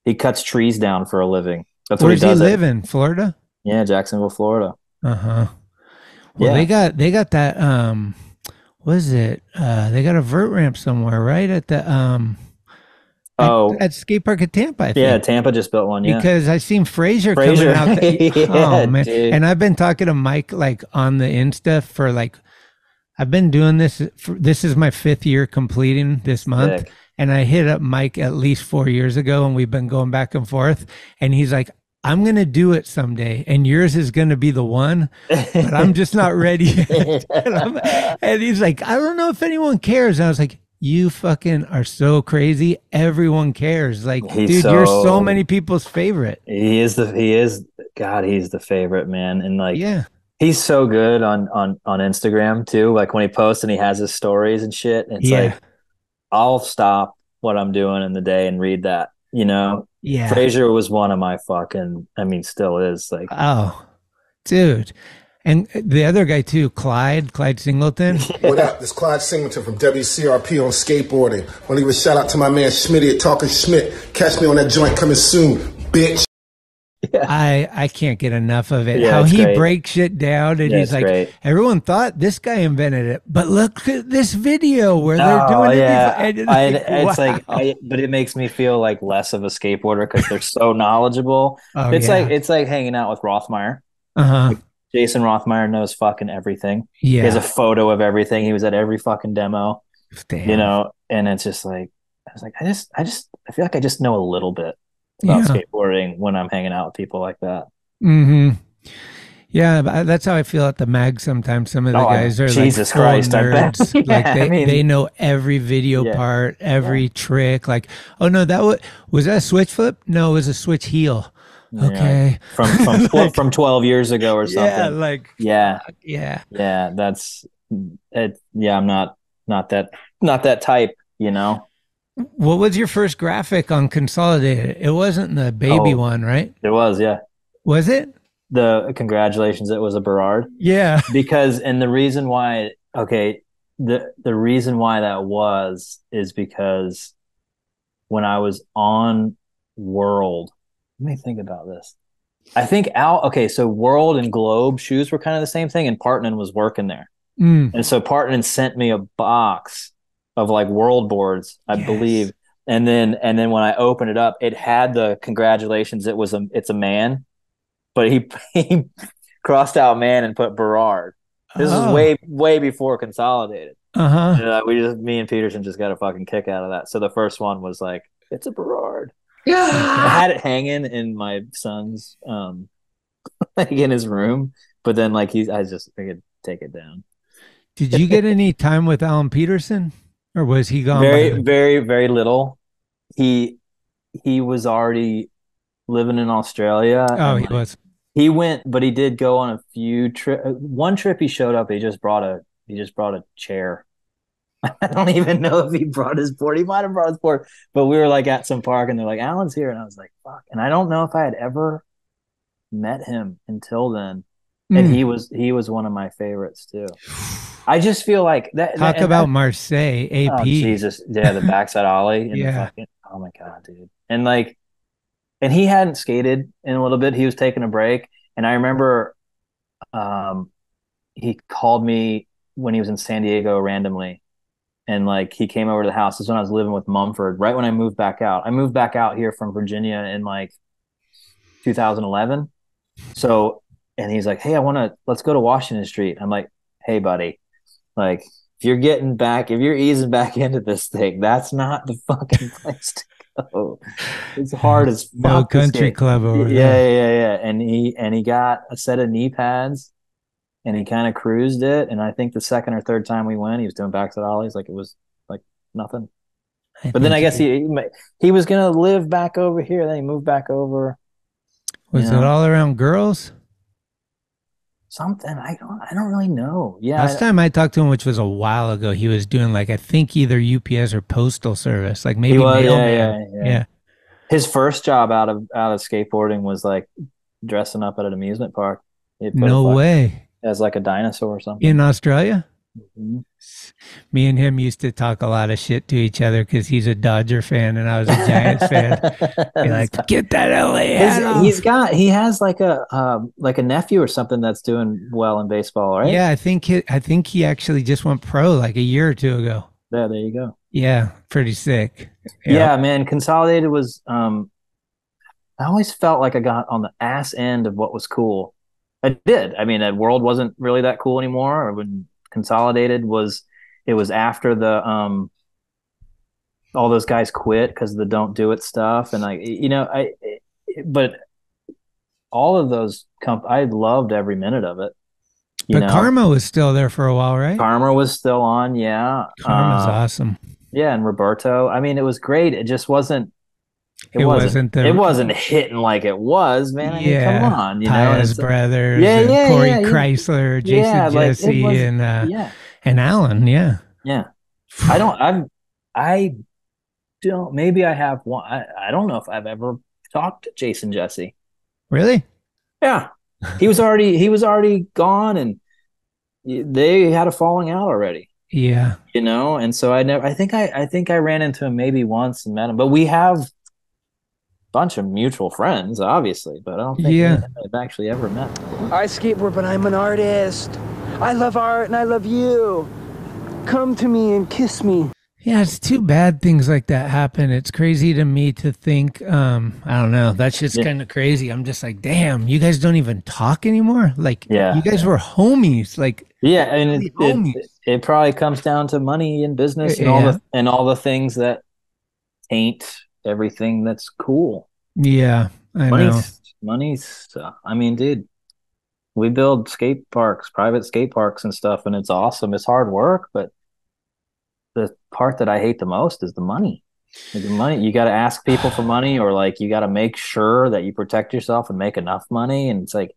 he cuts trees down for a living. That's
Where
what he does.
Does he live in? Florida?
Yeah, Jacksonville, Florida.
Uh-huh. Well, they got that what is it? They got a vert ramp somewhere, right? At the at skate park at Tampa, I think.
Yeah, Tampa just built one. Yeah,
because I seen Fraser coming out. Oh man!
Dude.
And I've been talking to Mike on the Insta for I've been doing this. This is my 5th year completing this month, and I hit up Mike at least 4 years ago, and we've been going back and forth. And he's like, I'm going to do it someday, and yours is going to be the one, but I'm just not ready yet. And he's like, I don't know if anyone cares. And I was like, you fucking are so crazy. Everyone cares. Like, dude, you're so many people's favorite.
He's the favorite, man. And he's so good on Instagram too. Like when he posts and he has his stories and shit. And it's like, I'll stop what I'm doing in the day and read that, Yeah. Fraser was one of my still is
oh, dude. And the other guy too, Clyde Singleton.
What up? This is Clyde Singleton from WCRP on skateboarding. I want to give a shout out to my man Schmitty at Talkin Schmit. Catch me on that joint coming soon, bitch.
Yeah. I can't get enough of it. How he breaks shit down, and he's like, great. Everyone thought this guy invented it, but look at this video where they're doing it.
But it makes me feel like less of a skateboarder because they're so knowledgeable. It's like hanging out with Rothmeyer. Like Jason Rothmeyer knows fucking everything.
Yeah,
he has a photo of everything. He was at every fucking demo.
Damn.
And it's just like I feel like I just know a little bit about skateboarding when I'm hanging out with people like that.
Mm-hmm. Yeah, that's how I feel at the mag sometimes. Some of the guys are
Jesus Christ,
nerds. They know every video part, every trick. Like, oh no, was that a switch flip? No, it was a switch heel. Okay.
From 12 years ago or something.
Yeah, like
yeah,
yeah.
That's it. Yeah, I'm not that type.
What was your first graphic on Consolidated? It wasn't the baby one, right?
It was, yeah.
Was it?
The congratulations, it was a Berard.
Yeah.
Because and the reason why, the reason why that is because when I was on World, let me think about this. I think so World and Globe shoes were kind of the same thing, and Partnan was working there. And so Partnan sent me a box of like World boards, I believe. And then when I opened it up, it had the congratulations. It's a man, but he crossed out man and put Berard. This is way before Consolidated. Me and Peterson just got a fucking kick out of that. So the first one was like, it's a Berard. Yeah. I had it hanging in my son's like in his room, but then like I could take it down.
Did you get any time with Alan Peterson, or was he gone?
Very, very, very little. He was already living in Australia.
Oh, he was.
He went, but he did go on a few trips. One trip he showed up. He just brought a chair. I don't even know if he brought his board. He might have brought his board, but we were like at some park and they're like, Alan's here. And I was like, fuck. And I don't know if I had ever met him until then. And he was one of my favorites too. I just feel like that.
Talk about Marseille, AP.
Oh, Jesus. Yeah. The backside Ollie.
Yeah.
Oh my God, dude. And he hadn't skated in a little bit. He was taking a break. And I remember he called me when he was in San Diego randomly. And like he came over to the house. This is when I was living with Mumford, right when I moved back out. I moved back out here from Virginia in like 2011. So, and he's like, hey, let's go to Washington Street. I'm like, hey, buddy, like if you're easing back into this thing, that's not the fucking place to go. It's hard as fuck.
No country club over there.
Yeah. And he got a set of knee pads. And he kind of cruised it. And I think the second or third time we went, he was doing backside ollies like it was like nothing. But then I guess he was going to live back over here. Then he moved back over.
Was it all around girls?
Something. I don't really know. Yeah.
Last time I talked to him, which was a while ago, he was doing like, I think either UPS or postal service, like maybe mailman. Yeah.
His first job out of skateboarding was like dressing up at an amusement park.
No way.
As like a dinosaur or something.
In Australia?
Mm-hmm.
Me and him used to talk a lot of shit to each other because he's a Dodger fan and I was a Giants fan. Be like, get that LA hat off.
He has like a nephew or something that's doing well in baseball, right?
Yeah, I think he actually just went pro like a year or two ago.
Yeah, there you go.
Yeah, pretty sick.
Yeah, man. Consolidated was I always felt like I got on the ass end of what was cool. I did. I mean, World wasn't really that cool anymore. Or when Consolidated was after the all those guys quit because of the don't do it stuff, and like but all of those I loved every minute of it.
But Karma was still there for a while, right?
Karma was still on, yeah.
Karma's awesome.
Yeah, and Roberto. I mean, it was great. It just wasn't. It wasn't hitting like it was, man. I mean, come on,
Paya's brothers, Corey Chrysler, Jason Jesse, and Alan, yeah.
I don't. Maybe I have one. I don't know if I've ever talked to Jason Jesse.
Really?
Yeah, he was already gone, and they had a falling out already.
Yeah,
and so I think I ran into him maybe once and met him, but we have bunch of mutual friends, obviously, but I don't think I've actually ever met.
I skateboard, but I'm an artist. I love art and I love you. Come to me and kiss me.
Yeah, it's too bad things like that happen. It's crazy to me to think, I don't know, that's just kind of crazy. I'm just like, damn, you guys don't even talk anymore? Like, you guys were homies. Like,
yeah, and it probably comes down to money and business and all the things that taint everything that's cool.
Yeah, I know.
Money's I mean, dude, we build private skate parks and stuff, and it's awesome. It's hard work, but the part that I hate the most is the money. Like the money, you got to ask people for money, or like you got to make sure that you protect yourself and make enough money. And it's like,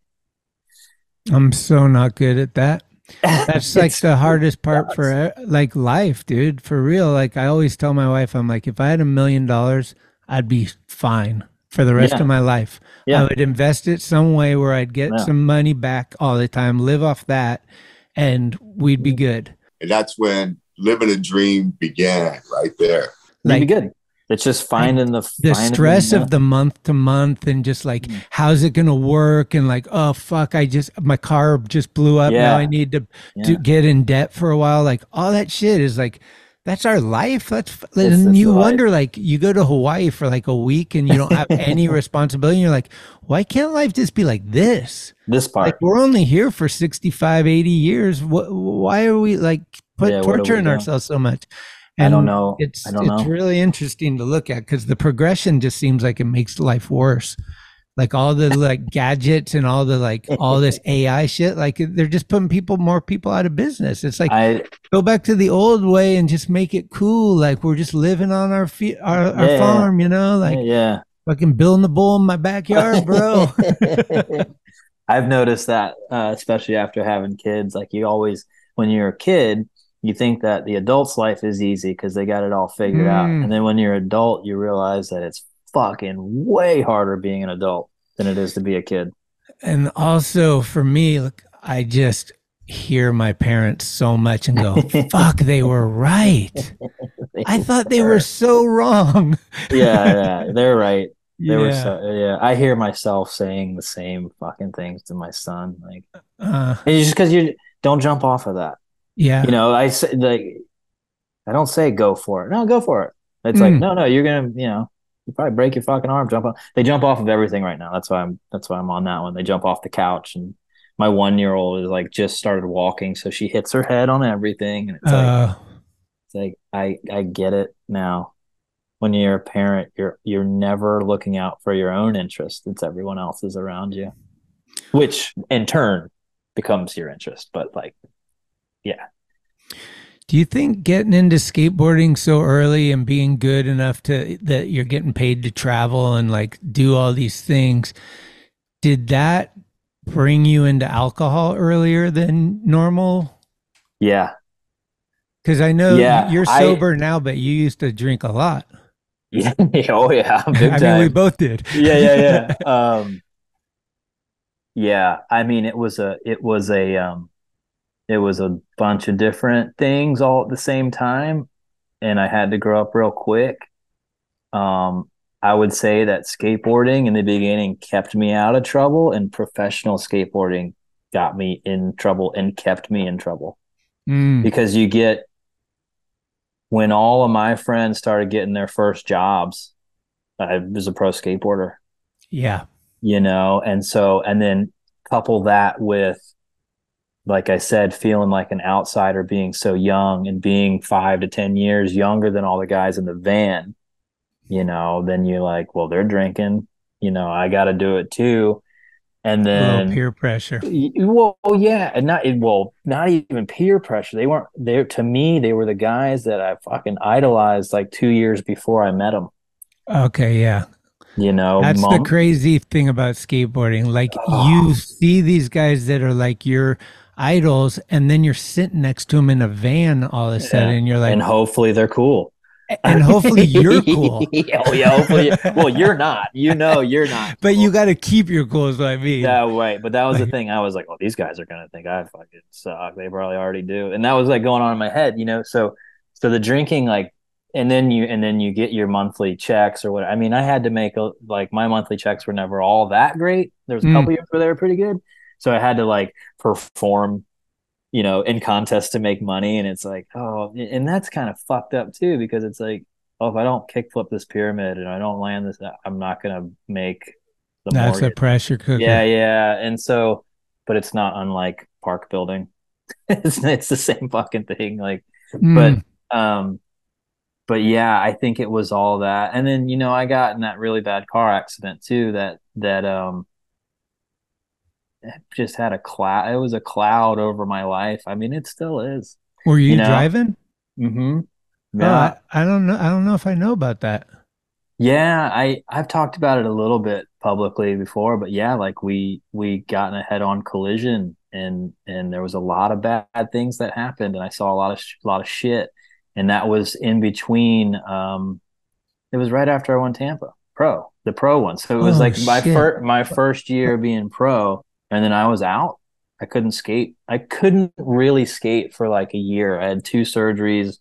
I'm so not good at that. That's like the hardest part
sucks.
for like life, dude. For real. Like I always tell my wife, I'm like, if I had $1,000,000, I'd be fine for the rest of my life. I would invest it some way where I'd get some money back all the time, live off that, and we'd be good.
And that's when living a dream began, right there.
Like, you'd be good. It's just finding
the stress of the month to month, and just like, how's it going to work? And like, oh, fuck, my car just blew up. Now I need to get in debt for a while. Like all that shit is like, that's our life. And you wonder, like, you go to Hawaii for like a week and you don't have any responsibility. And you're like, why can't life just be like this?
This part.
Like, we're only here for 65, 80 years. Why are we like torturing ourselves so much? And
I don't know.
It's really interesting to look at, because the progression just seems like it makes life worse. Like all the like gadgets and all the like all this AI shit, like they're just putting more people out of business. It's like, go back to the old way and just make it cool. Like we're just living on our farm, you know, like fucking building the bull in my backyard, bro.
I've noticed that, especially after having kids. Like you always, when you're a kid, you think that the adult's life is easy because they got it all figured out. And then when you're an adult, you realize that it's fucking way harder being an adult than it is to be a kid.
And also for me, look, I just hear my parents so much and go, fuck, they were right. I thought they were so wrong.
Yeah, they're right. They were I hear myself saying the same fucking things to my son. Like, it's just because you don't jump off of that.
Yeah.
You know, I say, like, I don't say go for it. No, go for it. It's like, no, you're gonna, you know, you probably break your fucking arm. They jump off of everything right now. That's why I'm on that one. They jump off the couch, and my 1-year-old is like just started walking, so she hits her head on everything, and it's like I get it now. When you're a parent, you're never looking out for your own interest. It's everyone else's around you, which in turn becomes your interest. But like, yeah.
Do you think getting into skateboarding so early and being good enough that you're getting paid to travel and like do all these things, did that bring you into alcohol earlier than normal?
Yeah.
Because I know you're sober now, but you used to drink a lot.
Yeah. Oh yeah. Big
I
time.
mean, we both did.
Yeah. Yeah. I mean, it was a bunch of different things all at the same time, and I had to grow up real quick. I would say that skateboarding in the beginning kept me out of trouble, and professional skateboarding got me in trouble and kept me in trouble. Because when all of my friends started getting their first jobs, I was a pro skateboarder.
Yeah.
You know, and then couple that with, like I said, feeling like an outsider, being so young and being 5 to 10 years younger than all the guys in the van, you know, then you're like, well, they're drinking, you know, I got to do it too. And then
peer pressure.
Well, yeah. And not even peer pressure. They weren't there. To me, they were the guys that I fucking idolized like 2 years before I met them.
Okay. Yeah.
You know,
that's the crazy thing about skateboarding. Like you see these guys that are like your idols, and then you're sitting next to them in a van all of a sudden, and you're like,
and hopefully they're cool.
And hopefully you're cool.
Oh yeah, hopefully. Well, you're not. You know, you're not.
But you got to keep your cool, is what I mean.
Yeah, right. But that was the thing. I was like, "Oh, these guys are gonna think I fucking suck. They probably already do." And that was like going on in my head, you know. So the drinking, like, and then you get your monthly checks or what. I mean, I had to make like my monthly checks were never all that great. There was a couple years where they were pretty good, so I had to like perform, you know, in contests to make money. And it's like, oh, and that's kind of fucked up too, because it's like, oh, if I don't kickflip this pyramid and I don't land this, I'm not going to make the
That's
mortgage.
a pressure cooker.
Yeah. And so, but it's not unlike park building. it's the same fucking thing. Like, but yeah, I think it was all that. And then, you know, I got in that really bad car accident too, that just had it was a cloud over my life. I mean, it still is.
Were you driving?
Mm-hmm. Yeah.
I don't know. I don't know if I know about that.
Yeah, I've talked about it a little bit publicly before, but yeah, like we got in a head-on collision, and there was a lot of bad things that happened, and I saw a lot of shit, and that was in between. It was right after I won Tampa the pro one, so it was like my first year being pro, and then I was out. I couldn't skate. I couldn't really skate for like a year. I had 2 surgeries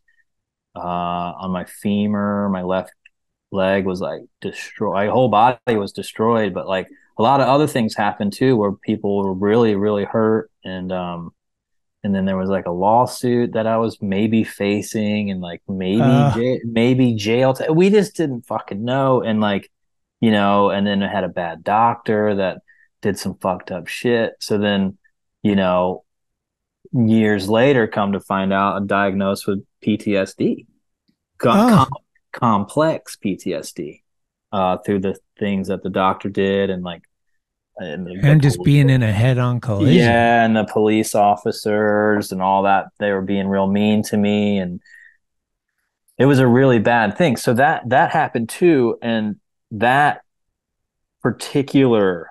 on my femur, my left leg was like destroyed. My whole body was destroyed, but like a lot of other things happened too, where people were really, really hurt. And then there was like a lawsuit that I was maybe facing, and like maybe jail. We just didn't fucking know. And like, and then I had a bad doctor that did some fucked up shit. So then, years later, come to find out, I'm diagnosed with PTSD. Complex PTSD through the things that the doctor did, and like
and just being in a head-on collision.
Yeah, and the police officers and all that, they were being real mean to me, and it was a really bad thing. So that happened too, and that particular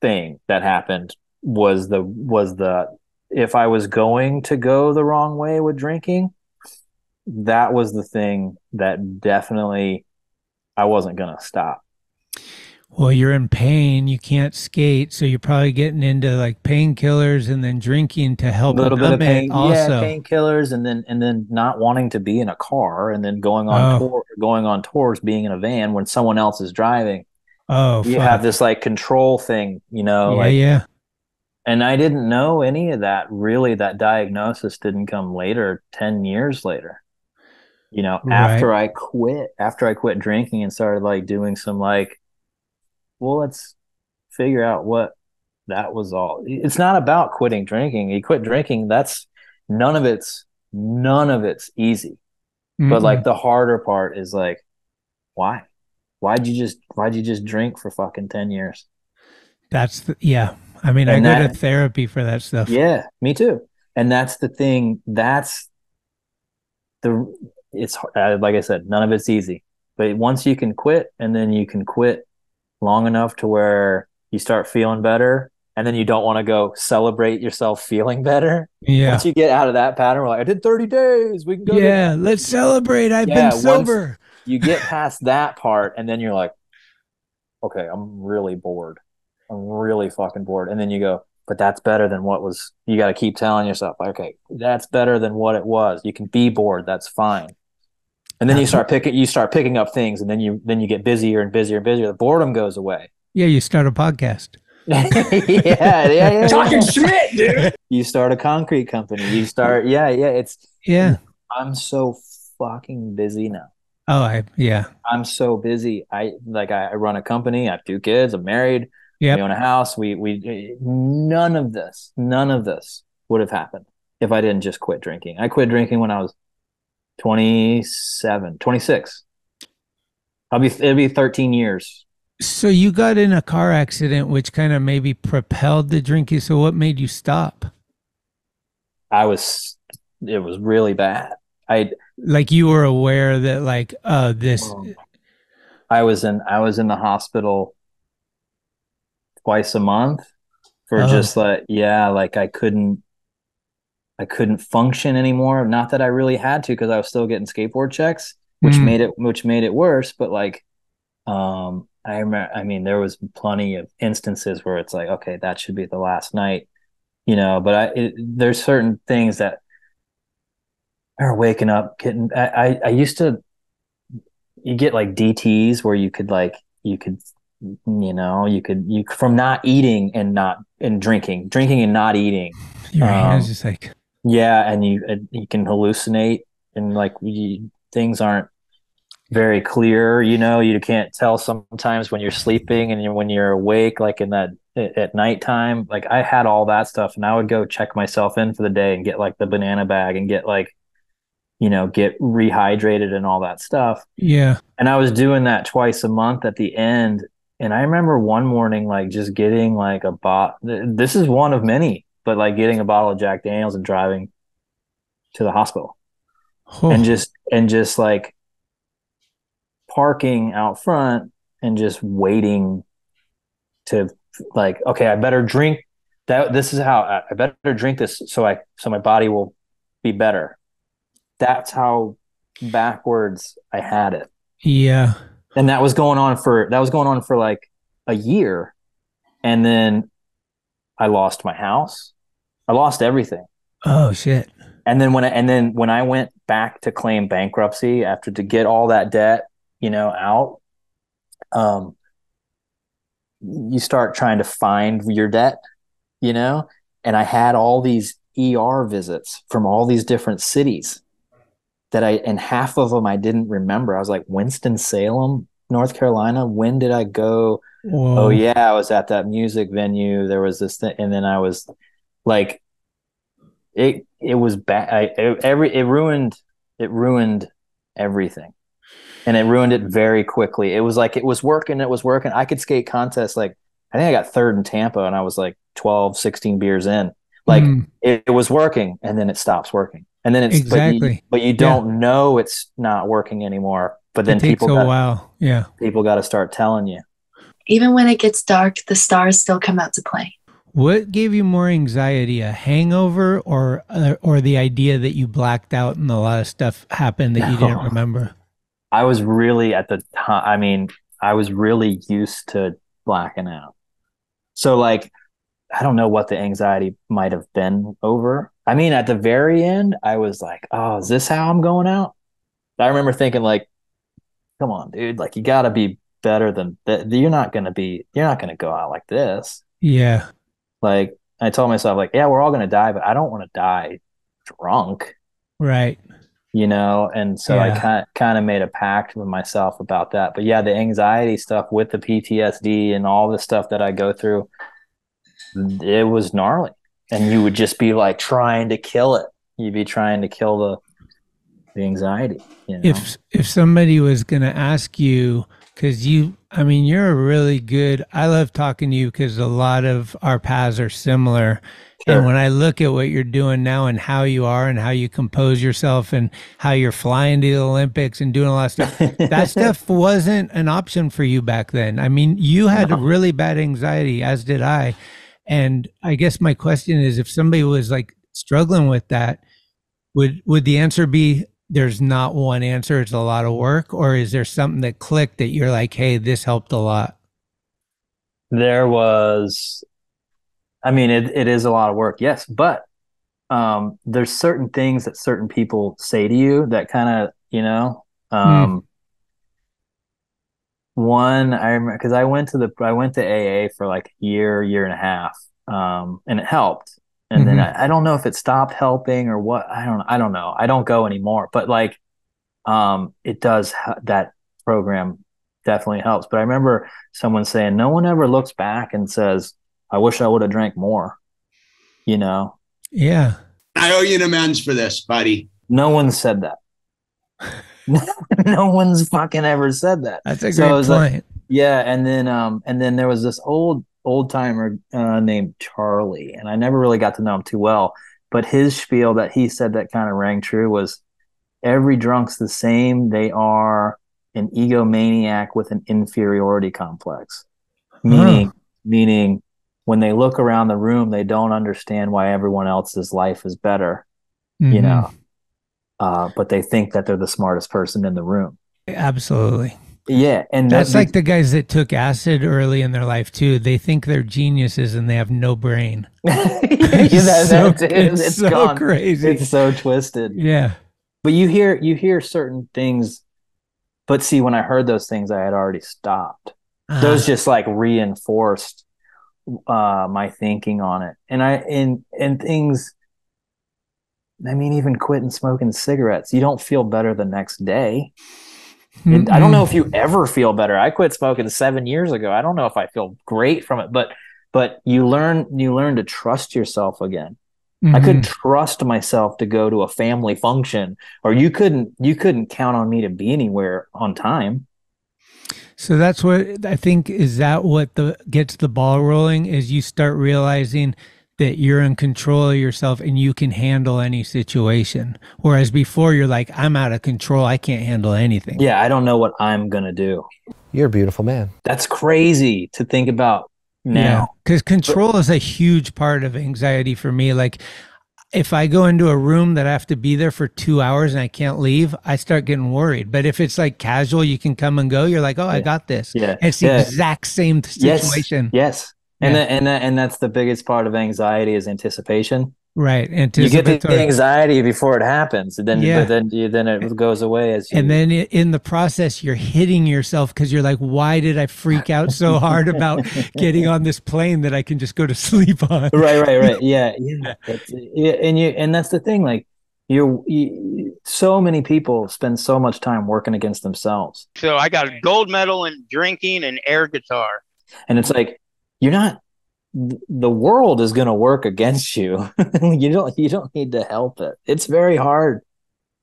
thing that happened was the if I was going to go the wrong way with drinking, that was the thing that definitely I wasn't going to stop.
Well, you're in pain. You can't skate. So you're probably getting into like painkillers and then drinking to help
a little bit of pain.
Also.
Yeah, painkillers, and then not wanting to be in a car, and then going on tours, being in a van when someone else is driving.
Oh,
you have this like control thing,
Yeah.
And I didn't know any of that. Really, that diagnosis didn't come later, 10 years later. After I quit drinking and started like doing some like, well, let's figure out what that was all. It's not about quitting drinking. You quit drinking, that's none of it's easy. Mm-hmm. But like the harder part is like, why'd you just drink for fucking 10 years?
Yeah. I mean, I go to therapy for that stuff.
Yeah, me too. And that's the thing. It's like I said, none of it's easy, but once you can quit, and then you can quit long enough to where you start feeling better, and then you don't want to go celebrate yourself feeling better.
Yeah.
Once you get out of that pattern, we're like, I did 30 days. We can go.
Yeah. Let's celebrate. I've been sober.
You get past that part, and then you're like, okay, I'm really bored. I'm really fucking bored. And then you go, but that's better than what was. You got to keep telling yourself, okay, that's better than what it was. You can be bored. That's fine. And then you start picking up things, and then you get busier and busier and busier. The boredom goes away.
Yeah, you start a podcast.
yeah.
Talkin Schmit, dude.
You start a concrete company. You start, I'm so fucking busy now.
I'm
so busy. I run a company. I have 2 kids. I'm married. Yep. We own a house. We none of this would have happened if I didn't just quit drinking. I quit drinking when I was 26. It'll be 13 years.
So you got in a car accident, which kind of maybe propelled the drinking. So what made you stop?
It was really bad.
You were aware that like, this.
I was in the hospital twice a month for just like, I couldn't function anymore. Not that I really had to, because I was still getting skateboard checks, which made it worse. But like, I remember, I mean, there was plenty of instances where it's like, okay, that should be the last night, but there's certain things that are waking up, I used to, you get like DTs where you could from not eating and drinking and not eating.
I was just like,
and you can hallucinate, and like things aren't very clear. You can't tell sometimes when you're sleeping and when you're awake, like at nighttime. Like I had all that stuff, and I would go check myself in for the day and get like the banana bag and get like, get rehydrated and all that stuff.
Yeah.
And I was doing that twice a month at the end. And I remember one morning, like just getting like a this is one of many, but like getting a bottle of Jack Daniels and driving to the hospital. and just like parking out front and just waiting to like, okay, I better drink that. This is how I better drink this so my body will be better. That's how backwards I had it.
Yeah.
And that was going on for like a year. And then I lost my house. I lost everything.
Oh shit.
And then when I went back to claim bankruptcy after to get all that debt, out, you start trying to find your debt, and I had all these ER visits from all these different cities and half of them I didn't remember. I was like, Winston-Salem, North Carolina. When did I go?
Whoa.
Oh yeah, I was at that music venue. There was this thing, and then I was like, it was bad. It ruined everything, and it ruined it very quickly. It was like it was working. I could skate contests. Like I think I got third in Tampa, and I was like 12, 16 beers in. Like it was working, and then it stops working, and then it's
exactly.
But you don't know it's not working anymore. But then
it takes a while. Yeah,
people got to start telling you.
Even when it gets dark, the stars still come out to play.
What gave you more anxiety, a hangover or the idea that you blacked out and a lot of stuff happened that you didn't remember?
I was really at the time. I mean, I was really used to blacking out. So like, I don't know what the anxiety might have been over. I mean, at the very end, I was like, oh, is this how I'm going out? I remember thinking like, come on, dude, like you got to be better than that. You're not going to go out like this.
Yeah.
Like I told myself like, yeah, we're all going to die, but I don't want to die drunk.
Right.
And so I kind of made a pact with myself about that. But yeah, the anxiety stuff with the PTSD and all the stuff that I go through, it was gnarly. And you would just be like trying to kill it. You'd be trying to kill the anxiety.
If somebody was going to ask you, because you're a really good, I love talking to you because a lot of our paths are similar. Sure. And when I look at what you're doing now and how you are and how you compose yourself and how you're flying to the Olympics and doing a lot of stuff, that stuff wasn't an option for you back then. I mean, you had really bad anxiety, as did I. And I guess my question is, if somebody was like struggling with that, would the answer be there's not one answer, it's a lot of work? Or is there something that clicked that you're like, hey, this helped a lot?
There was, it is a lot of work, yes. But there's certain things that certain people say to you that kind of, one, I remember because I went to AA for like a year and a half, and it helped. And then I don't know if it stopped helping or what. I don't know. I don't go anymore. But like, it does. That program definitely helps. But I remember someone saying, "No one ever looks back and says, I wish I would have drank more." Yeah.
I owe you an amends for this, buddy.
No one said that. No one's fucking ever said that.
That's a great point.
Like, yeah, and then there was this old timer named Charlie, and I never really got to know him too well. But his spiel that he said that kind of rang true was, every drunk's the same. They are an egomaniac with an inferiority complex. Meaning when they look around the room, they don't understand why everyone else's life is better. But they think that they're the smartest person in the room.
Absolutely.
Yeah. And
that's like the guys that took acid early in their life too. They think they're geniuses and they have no brain.
It's
so
gone
crazy.
It's so twisted.
Yeah.
But you hear certain things, but see, when I heard those things, I had already stopped. Those just like reinforced my thinking on it. And things, even quitting smoking cigarettes, you don't feel better the next day. I don't know if you ever feel better. I quit smoking 7 years ago. I don't know if I feel great from it, but you learn to trust yourself again. I couldn't trust myself to go to a family function, or you couldn't count on me to be anywhere on time.
So that's what I think, is that what gets the ball rolling, is you start realizing that you're in control of yourself and you can handle any situation. Whereas before you're like, I'm out of control. I can't handle anything.
Yeah, I don't know what I'm going to do.
You're a beautiful man.
That's crazy to think about now.
Because control is a huge part of anxiety for me. Like if I go into a room that I have to be there for 2 hours and I can't leave, I start getting worried. But if it's like casual, you can come and go. You're like, oh, I got this.
Yeah.
It's the exact same situation.
Yes. And that's the biggest part of anxiety is anticipation.
Right.
You get the anxiety before it happens, and then then it goes away as you.
And then in the process, you're hitting yourself because you're like, why did I freak out so hard about getting on this plane that I can just go to sleep on?
Right. Yeah. And that's the thing. Like you so many people spend so much time working against themselves.
So I got a gold medal in drinking and air guitar.
And it's like, the world is going to work against you. You don't need to help it. It's very hard.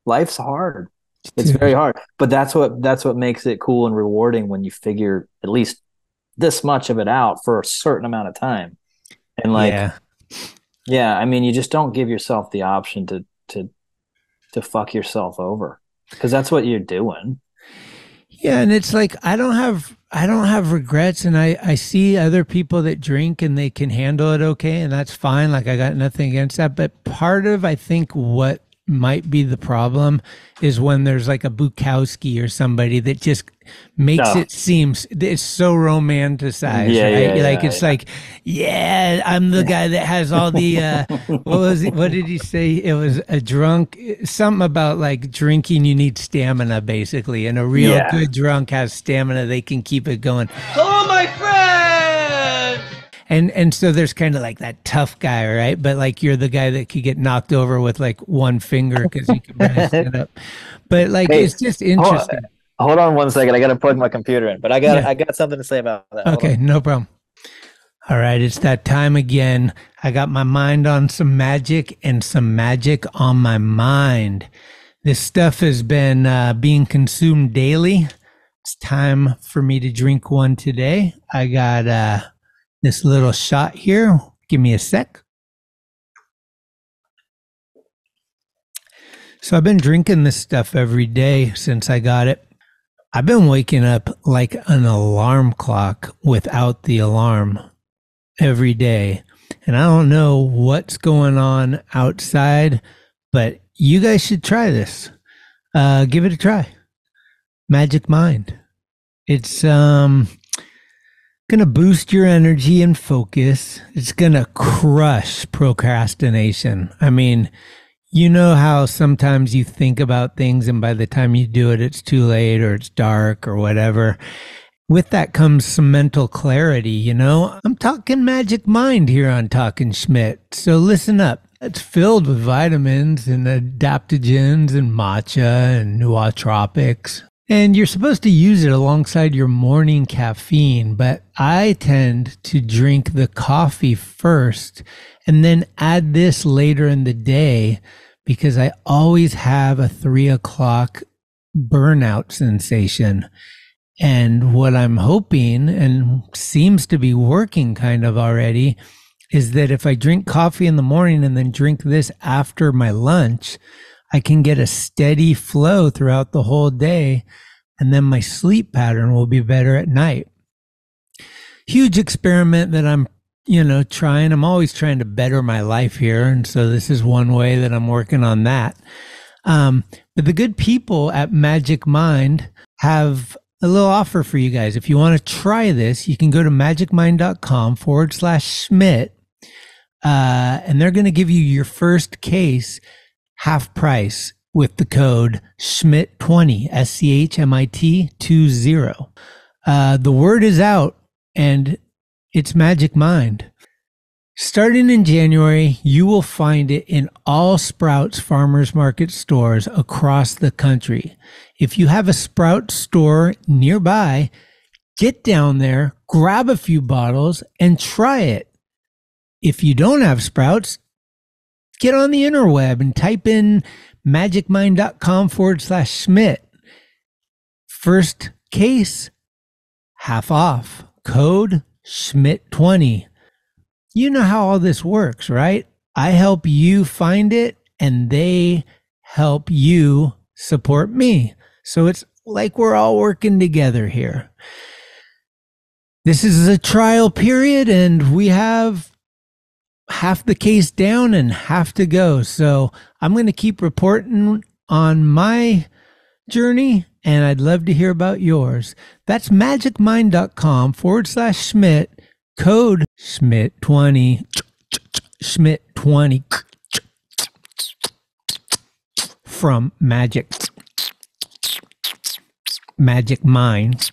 Life's hard. It's very hard, but that's what makes it cool and rewarding when you figure at least this much of it out for a certain amount of time. And like, yeah, I mean, you just don't give yourself the option to fuck yourself over, because that's what you're doing.
Yeah, and it's like I don't have regrets, and I see other people that drink and they can handle it okay, and that's fine. Like I got nothing against that. But part of I think what might be the problem is when there's like a Bukowski or somebody that just makes it seem it's so romanticized, right? It's like, yeah, I'm the guy that has all the what did he say? It was a drunk, something about like drinking you need stamina basically, and a real good drunk has stamina, they can keep it going.
Hello, my friend.
And so there's kind of like that tough guy, right? But like you're the guy that could get knocked over with like one finger because you can barely stand up. But like it's just interesting.
Hold on 1 second. I got to plug my computer in, but I got something to say about that.
Okay, no problem. All right, it's that time again. I got my mind on some magic and some magic on my mind. This stuff has been being consumed daily. It's time for me to drink one today. I got this little shot here. Give me a sec. So I've been drinking this stuff every day since I got it. I've been waking up like an alarm clock without the alarm every day. And I don't know what's going on outside, but you guys should try this. Give it a try. Magic Mind. It's going to boost your energy and focus. It's going to crush procrastination. I mean, you know how sometimes you think about things and by the time you do it, it's too late or it's dark or whatever. With that comes some mental clarity, you know? I'm talking Magic Mind here on Talkin Schmit. So listen up. It's filled with vitamins and adaptogens and matcha and nootropics. And you're supposed to use it alongside your morning caffeine, but I tend to drink the coffee first and then add this later in the day because I always have a 3 o'clock burnout sensation. And what I'm hoping, and seems to be working kind of already, is that if I drink coffee in the morning and then drink this after my lunch, I can get a steady flow throughout the whole day, and then my sleep pattern will be better at night. Huge experiment that I'm, trying. I'm always trying to better my life here, and so this is one way that I'm working on that. But the good people at Magic Mind have a little offer for you guys. If you want to try this, you can go to magicmind.com/Schmit, and they're going to give you your first case half price with the code Schmit20, SCHMIT 20. The word is out, and it's Magic Mind. Starting in January, you will find it in all Sprouts Farmers Market stores across the country. If you have a Sprouts store nearby, get down there, grab a few bottles, and try it. If you don't have Sprouts, get on the interweb and type in magicmind.com/Schmit. First case, half off. Code Schmit20. you know how all this works, right? I help you find it and they help you support me. So it's like we're all working together here. This is a trial period and we have half the case down and half to go. So I'm going to keep reporting on my journey and I'd love to hear about yours. That's magicmind.com/Schmit, code Schmit20, Schmit20 from Magic Mind.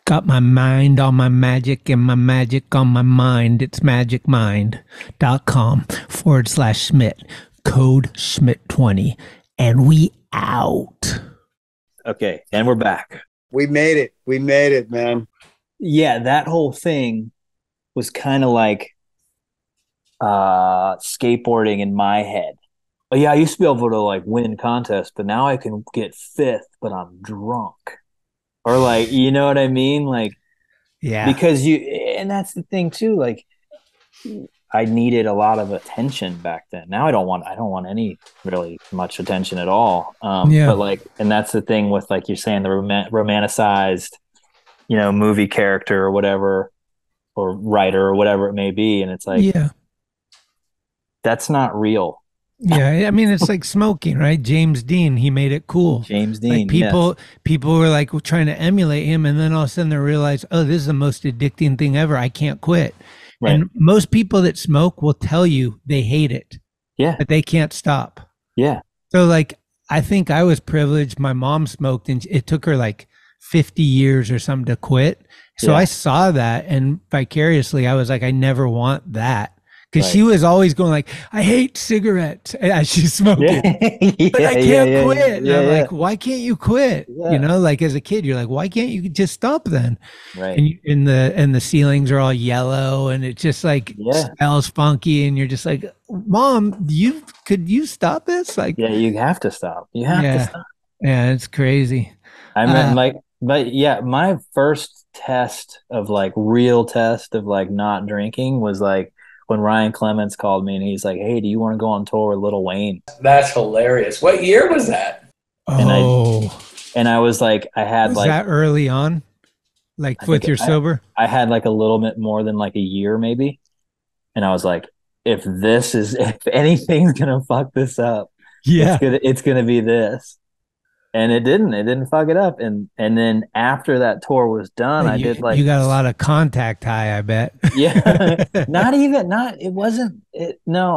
Got my mind on my magic and my magic on my mind. It's magicmind.com/Schmit, code Schmit20. And we out.
Okay. And we're back.
We made it. We made it, man.
Yeah. That whole thing was kind of like skateboarding in my head. Oh, yeah. I used to be able to like win contests, but now I can get fifth, but I'm drunk. Or like, you know what I mean? Like,
yeah,
because and that's the thing too. Like, I needed a lot of attention back then. Now I don't want any really much attention at all. But like, and that's the thing with like you're saying the romanticized, movie character or whatever, or writer or whatever it may be, and it's like, that's not real.
Yeah, I mean, it's like smoking, right? James Dean, he made it cool.
James Dean,
like people were like trying to emulate him, and then all of a sudden they realize, oh, this is the most addicting thing ever. I can't quit. Right. And most people that smoke will tell you they hate it.
Yeah.
But they can't stop.
Yeah.
So like, I think I was privileged. My mom smoked and it took her like 50 years or something to quit. So I saw that, and vicariously I was like, I never want that. Because she was always going like, I hate cigarettes as she's smoking, but I can't quit. And I'm like, why can't you quit? Like as a kid, you're like, why can't you just stop then?
Right.
And the ceilings are all yellow and it just like smells funky. And you're just like, Mom, could you stop this? Like,
you have to stop. You have to stop.
Yeah, it's crazy.
I mean, my first test of like real test of like not drinking was like, when Ryan Clements called me and he's like, hey, do you want to go on tour with Lil Wayne?
That's hilarious. What year was that?
And I was like, was
that early on? Like with your sober?
I had like a little bit more than like a year maybe. And I was like, if anything's going to fuck this up, it's going to be this. And it didn't fuck it up. And then after that tour was done, I did like,
you got a lot of contact high, I bet.
Yeah. No,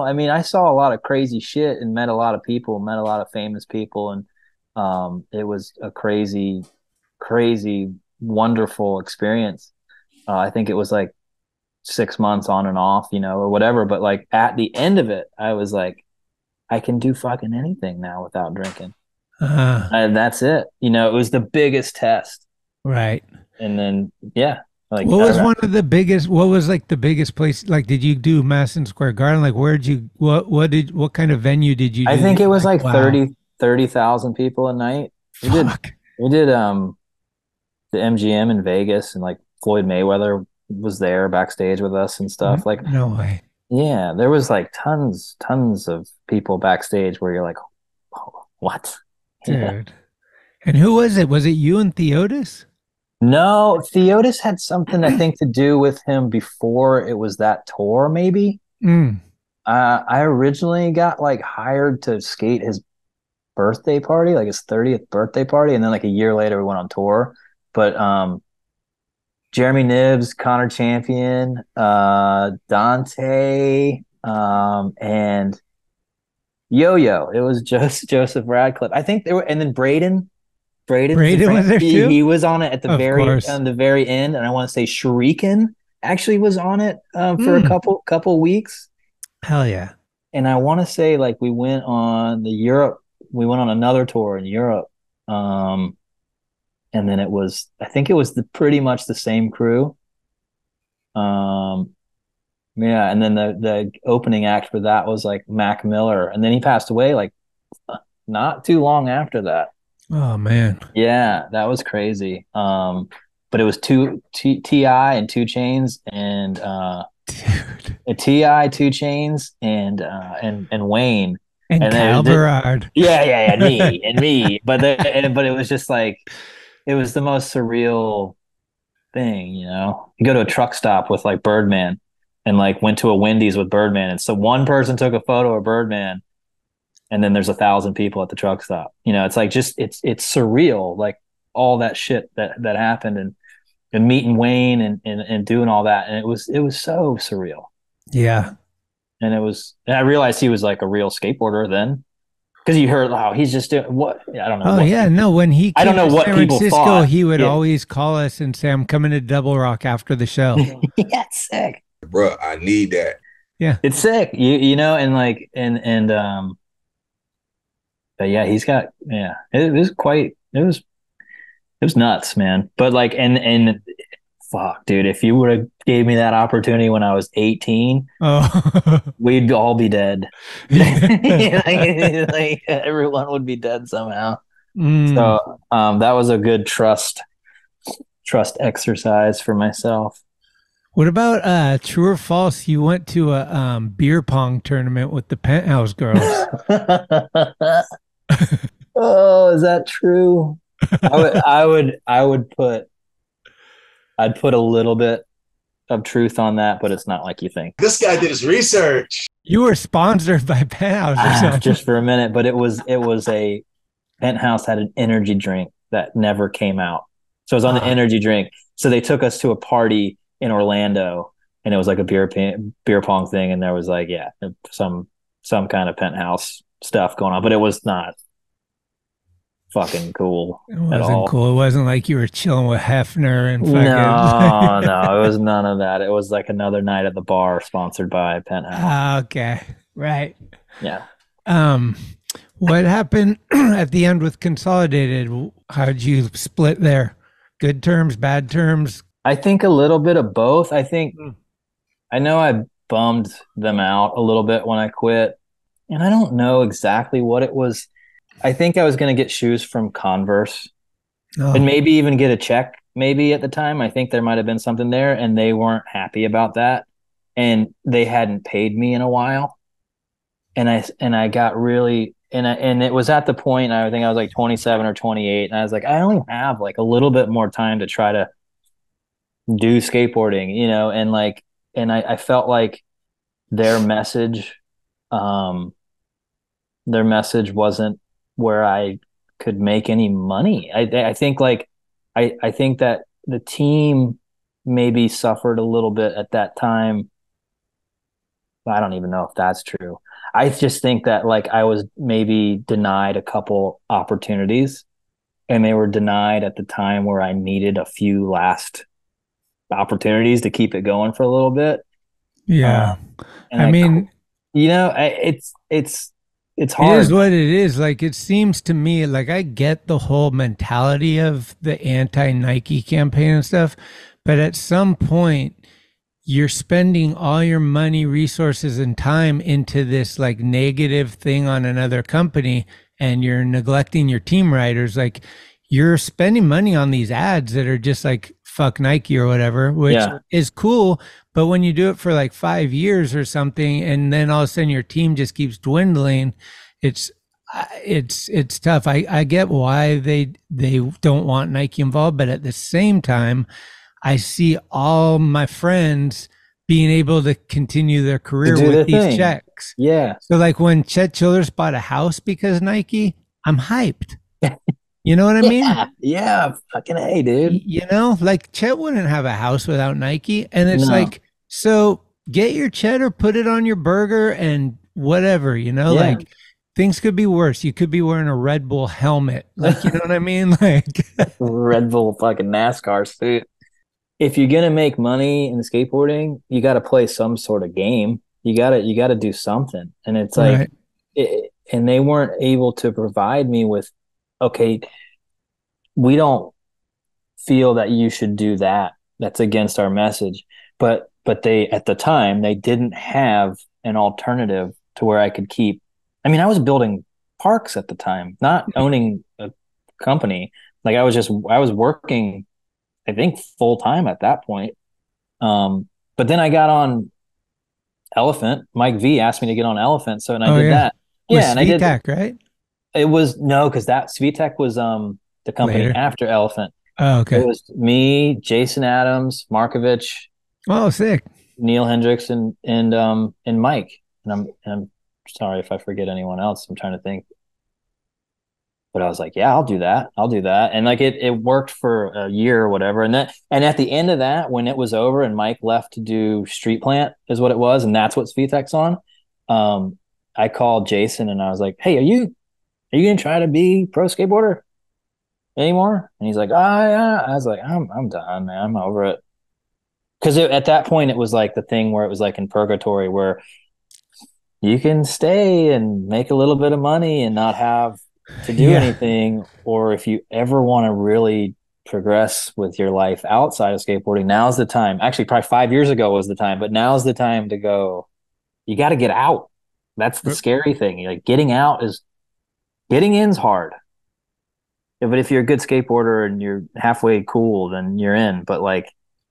I mean, I saw a lot of crazy shit and met a lot of people, met a lot of famous people. And it was a crazy, wonderful experience. I think it was like 6 months on and off, or whatever. But like at the end of it, I was like, I can do fucking anything now without drinking. And that's it. It was the biggest test.
Right.
And then, like,
what was one of the biggest, what was like the biggest place? Like, did you do Madison Square Garden? Like, what kind of venue did you do?
I think it was like 30,000 people a night. We did the MGM in Vegas, and like Floyd Mayweather was there backstage with us and stuff. Like,
no way.
Yeah. There was like tons of people backstage where you're like, oh, what?
Dude. And who was it? Was it you and Theotis?
No, Theotis had something, I think, to do with him before it was that tour, maybe. I originally got like hired to skate his birthday party, like his 30th birthday party. And then like a year later, we went on tour. But Jeremy Nibbs, Connor Champion, Dante, and Yo-Yo. It was just Joseph Radcliffe. I think they were, and then Braden was there too. He was on it at the very end, and I want to say Shuriken actually was on it for a couple weeks.
Hell yeah!
And I want to say like we went on another tour in Europe, and then I think it was pretty much the same crew. Yeah, and then the opening act for that was like Mac Miller, and then he passed away like not too long after that.
Oh man.
Yeah, that was crazy. but it was T.I. and 2 Chainz and a T.I., 2 Chainz and Wayne
and Kyle Berard.
Yeah, and me. But it was just like, it was the most surreal thing, you know. You go to a truck stop with like Birdman, and like went to a Wendy's with Birdman, and so one person took a photo of Birdman, and then there's 1,000 people at the truck stop. You know, it's like it's surreal, like all that shit that happened, and meeting Wayne and doing all that, and it was so surreal.
Yeah.
And I realized he was like a real skateboarder then, because you heard how he's just doing what, I don't know.
Oh yeah, no. When he came
I don't know
to
what
San
people
Francisco,
thought.
he would always call us and say, "I'm coming to Double Rock after the show."
Yeah, it's sick,
bro. I need that.
Yeah,
it's sick. You know, and like and but yeah, he's got It was nuts, man. But like and fuck, dude, if you would have gave me that opportunity when I was 18, we'd all be dead. like everyone would be dead somehow. So that was a good trust exercise for myself.
What about true or false? You went to a beer pong tournament with the Penthouse girls.
Oh, is that true? I'd put a little bit of truth on that, but it's not like you think.
This guy did his research.
You were sponsored by Penthouse or something.
Just for a minute, but it was a Penthouse had an energy drink that never came out. So it was on the energy drink. So they took us to a party in Orlando, and it was like a beer pong thing, and there was like some kind of Penthouse stuff going on, but it was not fucking cool.
It wasn't cool. It wasn't like you were chilling with Hefner and fucking.
No, it was none of that. It was like another night at the bar sponsored by Penthouse.
Okay, right.
Yeah.
What happened at the end with Consolidated? How'd you split there? Good terms, bad terms?
I think a little bit of both. I think I know I bummed them out a little bit when I quit, and I don't know exactly what it was. I think I was going to get shoes from Converse and maybe even get a check maybe at the time. I think there might have been something there, and they weren't happy about that, and they hadn't paid me in a while. And I got really, and it was at the point, I think I was like 27 or 28. And I was like, I only have like a little bit more time to try to do skateboarding, you know? And like, and I felt like their message wasn't where I could make any money. I think like, I think that the team maybe suffered a little bit at that time. I don't even know if that's true. I just think that like I was maybe denied a couple opportunities, and they were denied at the time where I needed a few last opportunities to keep it going for a little bit.
Yeah. I mean,
you know, it's hard.
It is what it is. Like, it seems to me like I get the whole mentality of the anti-Nike campaign and stuff, but at some point you're spending all your money, resources, and time into this like negative thing on another company, and you're neglecting your team riders. Like, you're spending money on these ads that are just like fuck Nike or whatever, which is cool. But when you do it for like 5 years or something, and then all of a sudden your team just keeps dwindling, it's tough. I get why they don't want Nike involved, but at the same time, I see all my friends being able to continue their career with these checks.
Yeah.
So like when Chet Childers bought a house because of Nike, I'm hyped. You know what I mean?
Yeah. Fucking A, dude.
You know, like Chet wouldn't have a house without Nike. And it's like, so get your cheddar, put it on your burger and whatever, you know, like things could be worse. You could be wearing a Red Bull helmet. Like, you know what I mean? Like
Red Bull fucking NASCAR suit. If you're gonna make money in skateboarding, you got to play some sort of game. You gotta do something. And it's like, and they weren't able to provide me with, okay, we don't feel that you should do that. That's against our message. But they, at the time, they didn't have an alternative to where I could keep. I mean, I was building parks at the time, not owning a company. Like I was working I think full time at that point. But then I got on Elephant. Mike V asked me to get on Elephant, so I did that. Yeah, and I did.
Right?
It was no, because that Svitek was the company
Later.
after Elephant.
Oh, okay.
It was me, Jason Adams, Markovich,
Oh, sick.
Neil Hendricks, and Mike. And I'm sorry if I forget anyone else. I'm trying to think. But I was like, yeah, I'll do that. And like it worked for a year or whatever. And at the end of that, when it was over and Mike left to do Street Plant is what it was, and that's what Svitek's on. I called Jason and I was like, hey, are you gonna try to be pro skateboarder anymore? And he's like, yeah. I was like, I'm done, man. I'm over it. Because at that point it was like the thing where it was like in purgatory where you can stay and make a little bit of money and not have to do anything, or if you ever want to really progress with your life outside of skateboarding, now's the time. Actually, probably 5 years ago was the time, but now's the time to go. You got to get out. That's the scary thing. Like getting in's hard. Yeah, but if you're a good skateboarder and you're halfway cool, then you're in. But like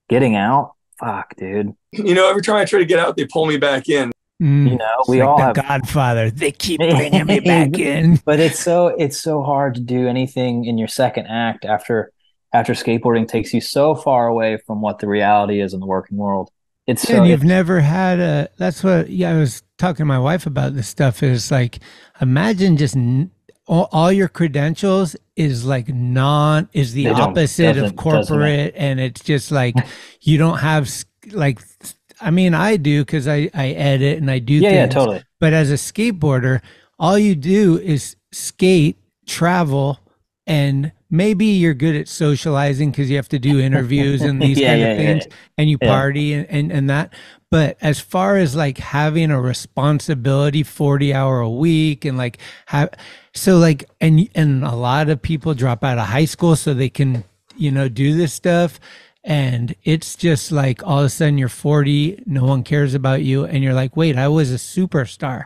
getting out, fuck, dude.
Every time I try to get out, they pull me back in.
We
like
all
the
have
Godfather. They keep bringing me back in.
But it's so hard to do anything in your second act after skateboarding takes you so far away from what the reality is in the working world.
And you've never had that's what I was talking to my wife about this stuff is like, imagine just all your credentials is like is the opposite of corporate. And it's just like, you don't have like, I mean, I do because I edit and I do things.
Yeah, totally.
But as a skateboarder, all you do is skate, travel, and maybe you're good at socializing because you have to do interviews and these kind of things, and you party and that. But as far as like having a responsibility 40-hour a week and like and a lot of people drop out of high school so they can, do this stuff. And it's just like all of a sudden you're 40, no one cares about you. And you're like, wait, I was a superstar.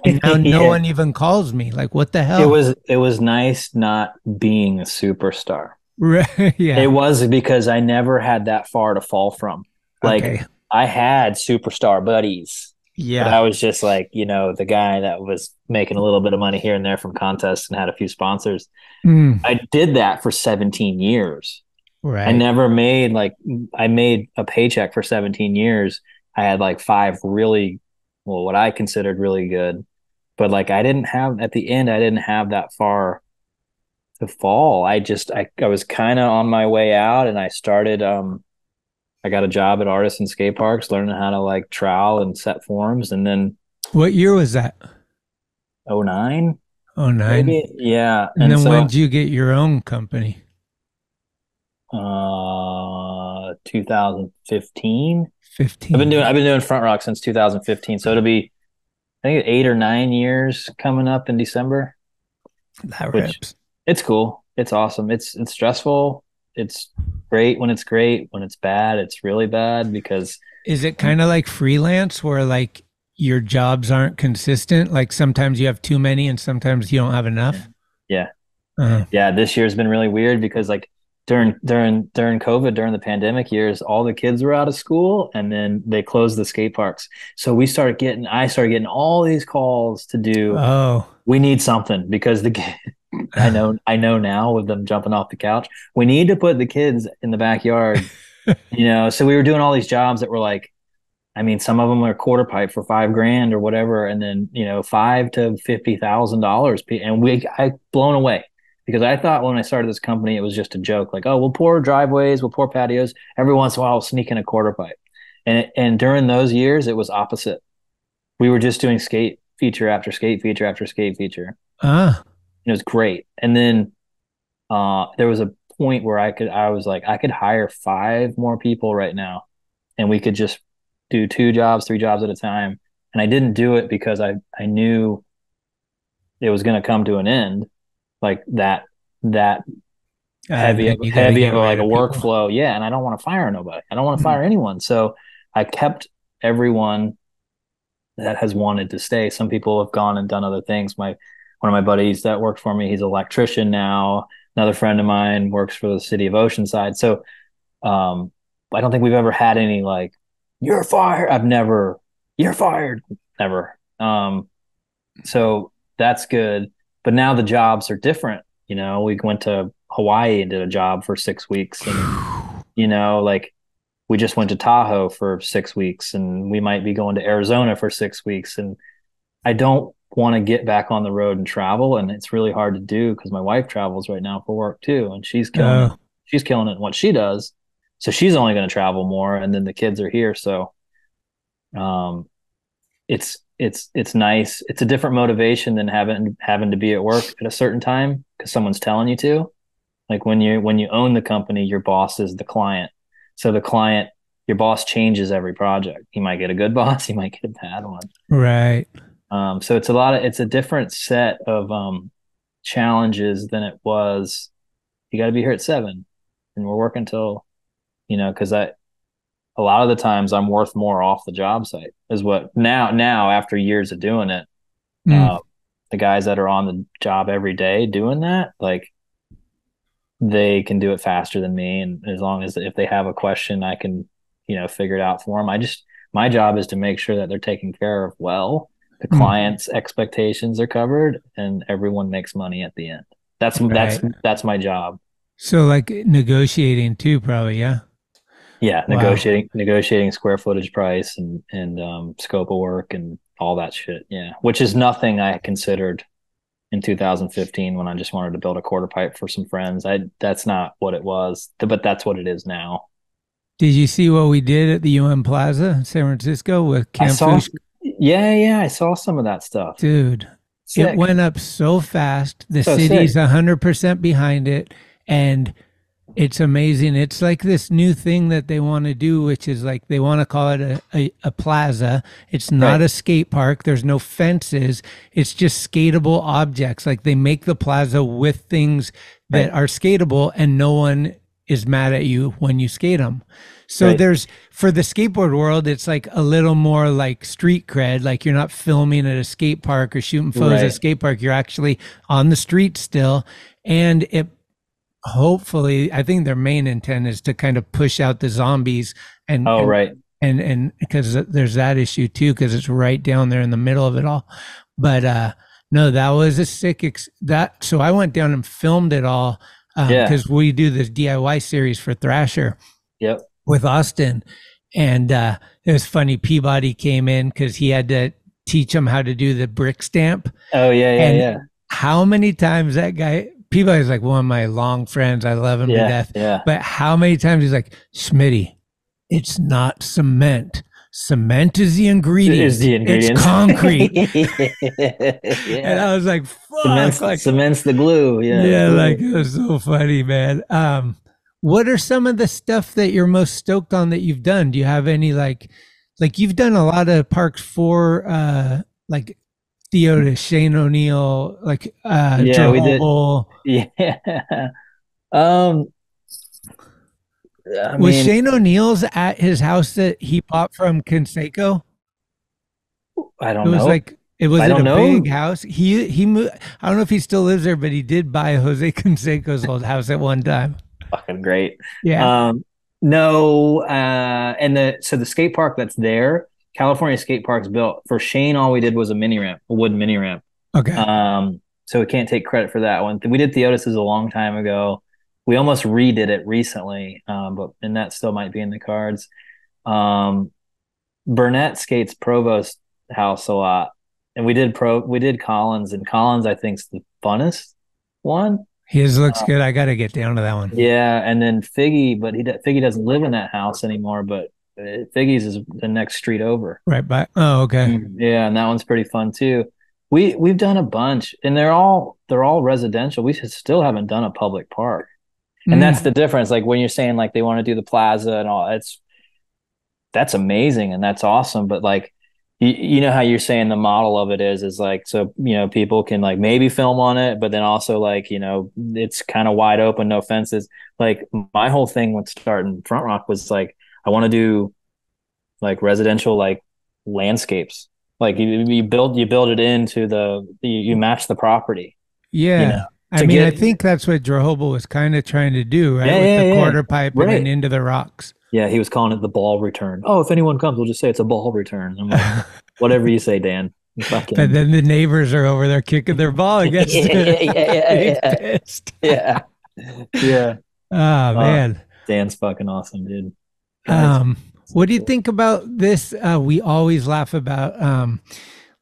And now no one even calls me. Like, what the hell?
It was nice not being a superstar.
Right. Yeah.
It was because I never had that far to fall from. Like I had superstar buddies. Yeah. But I was just like, the guy that was making a little bit of money here and there from contests and had a few sponsors. I did that for 17 years. Right. I never made I made a paycheck for 17 years. I had like 5 really, what I considered really good, but like at the end, I didn't have that far to fall. I was kind of on my way out and I started, I got a job at Artisan Skate Parks, learning how to like trowel and set forms. And then
what year was that?
09.
09.
Maybe? Yeah.
And then when did you get your own company?
2015. I've been doing Front Rock since 2015, so it'll be I think 8 or 9 years coming up in December.
That rips.
It's cool. It's awesome. It's stressful. It's great when it's great. When it's bad, it's really bad because.
Is it kind of like freelance where like your jobs aren't consistent? Like sometimes you have too many and sometimes you don't have enough.
Yeah. Yeah. This year's been really weird because like during COVID, during the pandemic years, all the kids were out of school and then they closed the skate parks. So I started getting all these calls to do.
Oh,
we need something because I know now with them jumping off the couch, we need to put the kids in the backyard, so we were doing all these jobs that were like, I mean, some of them are quarter pipe for $5,000 or whatever. And then, $5,000 to $50,000. And I blown away. Because I thought when I started this company, it was just a joke. Like, oh, we'll pour driveways, we'll pour patios. Every once in a while, I'll sneak in a quarter pipe. And during those years, it was opposite. We were just doing skate feature after skate feature after skate feature. It was great. And then there was a point where I was like, I could hire 5 more people right now. And we could just do 2 jobs, 3 jobs at a time. And I didn't do it because I knew it was going to come to an end. Like that heavy of like a workflow. Yeah. And I don't want to fire nobody. I don't want to fire anyone. So I kept everyone that has wanted to stay. Some people have gone and done other things. One of my buddies that worked for me, he's an electrician now. Another friend of mine works for the city of Oceanside. So I don't think we've ever had any like, you're fired. You're fired. Never. So that's good. But now the jobs are different. You know, we went to Hawaii and did a job for 6 weeks. And, you know, like we just went to Tahoe for 6 weeks, and we might be going to Arizona for 6 weeks. And I don't want to get back on the road and travel. And it's really hard to do because my wife travels right now for work too. And she's killing it. She's killing it in what she does. So she's only going to travel more. And then the kids are here. So, it's nice. It's a different motivation than having to be at work at a certain time because someone's telling you to. Like when you own the company, your boss is the client. So your boss changes every project. He might get a good boss, he might get a bad one.
Right.
So it's a different set of challenges than it was. You got to be here at 7, and we're working till, you know, because a lot of the times I'm worth more off the job site is what now after years of doing it. The guys that are on the job every day doing that, like they can do it faster than me. And as long as if they have a question, I can, you know, figure it out for them. My job is to make sure that they're taken care of well. The client's expectations are covered and everyone makes money at the end. That's my job.
So like negotiating too, probably. Yeah.
Yeah. Negotiating square footage price and scope of work and all that shit. Yeah. Which is nothing I considered in 2015 when I just wanted to build a quarter pipe for some friends. That's not what it was, but that's what it is now.
Did you see what we did at the UN Plaza in San Francisco with Camisa?
Yeah, I saw some of that stuff.
Dude, sick. It went up so fast. The
So
city's
sick.
100% behind it, and it's amazing. It's like this new thing that they want to do, which is like they want to call it a plaza. It's not a skate park. There's no fences. It's just skatable objects. Like they make the plaza with things that are skatable, and no one is mad at you when you skate them. So there's, for the skateboard world, it's like a little more like street cred. Like you're not filming at a skate park or shooting photos at a skate park. You're actually on the street still. And it hopefully, I think their main intent is to kind of push out the zombies and because there's that issue too, because it's right down there in the middle of it all. But no, that was a sick so I went down and filmed it all because we do this DIY series for Thrasher.
Yep.
With Austin. And it was funny. Peabody came in because he had to teach him how to do the brick stamp.
Oh, yeah.
How many times that guy, Peabody's like one of my long friends. I love him to death.
Yeah.
But how many times he's like, Schmitty, it's not cement. Cement is the ingredient. It's concrete. And I was like, fuck.
Cement's the glue.
Yeah, like it was so funny, man. What are some of the stuff that you're most stoked on that you've done? Do you have any like you've done a lot of parks for like Theo to Shane O'Neill, like
yeah, we did. Yeah.
Was Shane O'Neill's at his house that he bought from Canseco?
I don't know.
It was a big house. He moved, I don't know if he still lives there, but he did buy Jose Canseco's old house at one time.
Fucking great.
Yeah.
No. And the skate park that's there, California skate parks built for Shane. All we did was a wooden mini ramp.
Okay.
So we can't take credit for that one. We did Theodos's a long time ago. We almost redid it recently, and that still might be in the cards. Burnett skates Provost house a lot, and we did Collins, and Collins I think is the funnest one.
His looks good. I got to get down to that one.
Yeah, and then Figgy, but Figgy doesn't live in that house anymore. But Figgy's is the next street over.
Right by. Oh, okay.
Yeah, and that one's pretty fun too. We've done a bunch, and they're all residential. We still haven't done a public park, and that's the difference. Like when you're saying like they want to do the plaza and all, that's amazing and that's awesome. But like you know how you're saying the model of it is like, so, you know, people can like maybe film on it, but then also like, you know, it's kind of wide open, no fences. Like my whole thing with starting Front Rock was like, I want to do like residential, like landscapes. Like you build it into you match the property.
Yeah.
You know?
I mean, I think that's what Drehobel was kind of trying to do, right? With the quarter pipe and then into the rocks.
Yeah, he was calling it the ball return. Oh, if anyone comes, we'll just say it's a ball return. I'm like, whatever you say, Dan.
But then the neighbors are over there kicking their ball against it.
Yeah.
Oh, man.
Dan's fucking awesome, dude.
What do you think about this? We always laugh about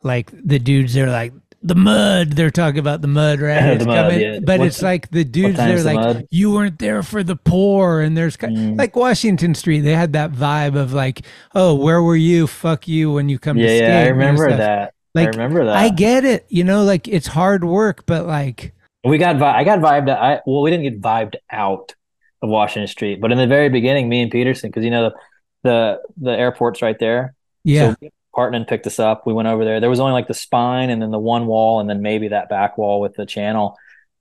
like the dudes, they're like, the mud, they're talking about the mud, right?
The mud, yeah.
But it's like the dudes, they're like, mud? You weren't there for the poor. And there's like Washington Street, they had that vibe of like, oh, where were you? Fuck you when you come to skate.
Yeah, I remember that.
Like,
I remember that.
I get it, you know, like it's hard work, but like.
I got vibed. We didn't get vibed out of Washington Street, but in the very beginning, me and Peterson, because you know the airport's right there.
Yeah.
So Hartman picked us up. We went over there. There was only like the spine and then the one wall and then maybe that back wall with the channel.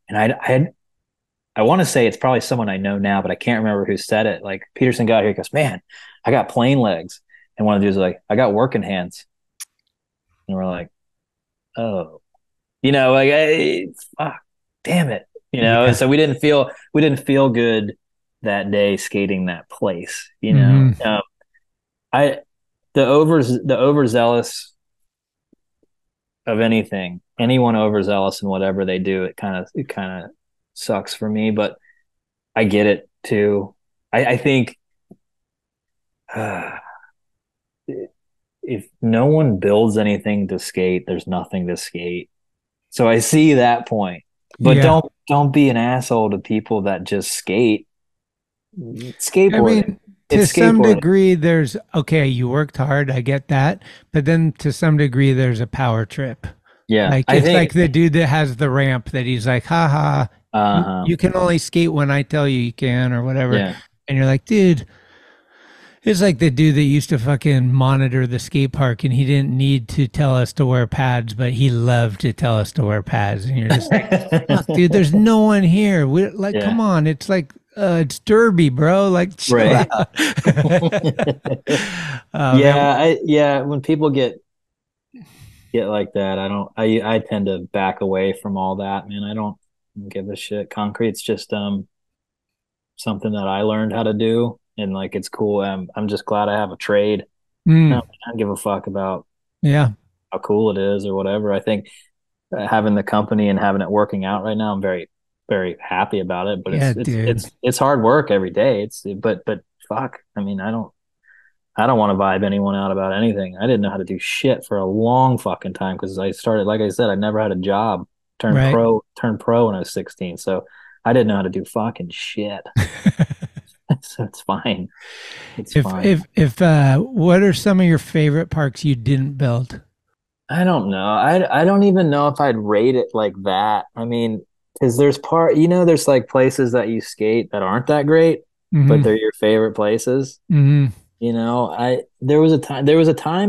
And I want to say it's probably someone I know now, but I can't remember who said it. Like Peterson got here, he goes, man, I got plain legs. And one of the dudes was like, I got working hands. And we're like, oh, you know, like, fuck, damn it. You know, and so we didn't feel good that day skating that place, you know. The overzealous of anyone overzealous in whatever they do, it kind of sucks for me, but I get it too. I think if no one builds anything to skate, there's nothing to skate. So I see that point, but don't be an asshole to people that just skate. Skateboarding.
I mean, to some degree, there's you worked hard. I get that, but then to some degree, there's a power trip.
Yeah,
like it's like the dude that has the ramp that he's like, haha, you can only skate when I tell you can, or whatever.
Yeah.
And you're like, dude, it's like the dude that used to fucking monitor the skate park, and he didn't need to tell us to wear pads, but he loved to tell us to wear pads. And you're just like, fuck, dude, there's no one here. We're like, come on, it's like. It's Derby, bro. Like, chill out.
When people get like that, I tend to back away from all that, man. I don't give a shit. Concrete's just something that I learned how to do, and like it's cool. I'm just glad I have a trade. I don't give a fuck about how cool it is or whatever. I think having the company and having it working out right now, I'm very, very happy about it, but it's hard work every day. But fuck, I mean, I don't want to vibe anyone out about anything. I didn't know how to do shit for a long fucking time because I started, like I said, I never had a job. Turned pro when I was 16, so I didn't know how to do fucking shit. So it's fine.
If what are some of your favorite parks you didn't build?
I don't know. I don't even know if I'd rate it like that. I mean, because there's like places that you skate that aren't that great, but they're your favorite places. You know, there was a time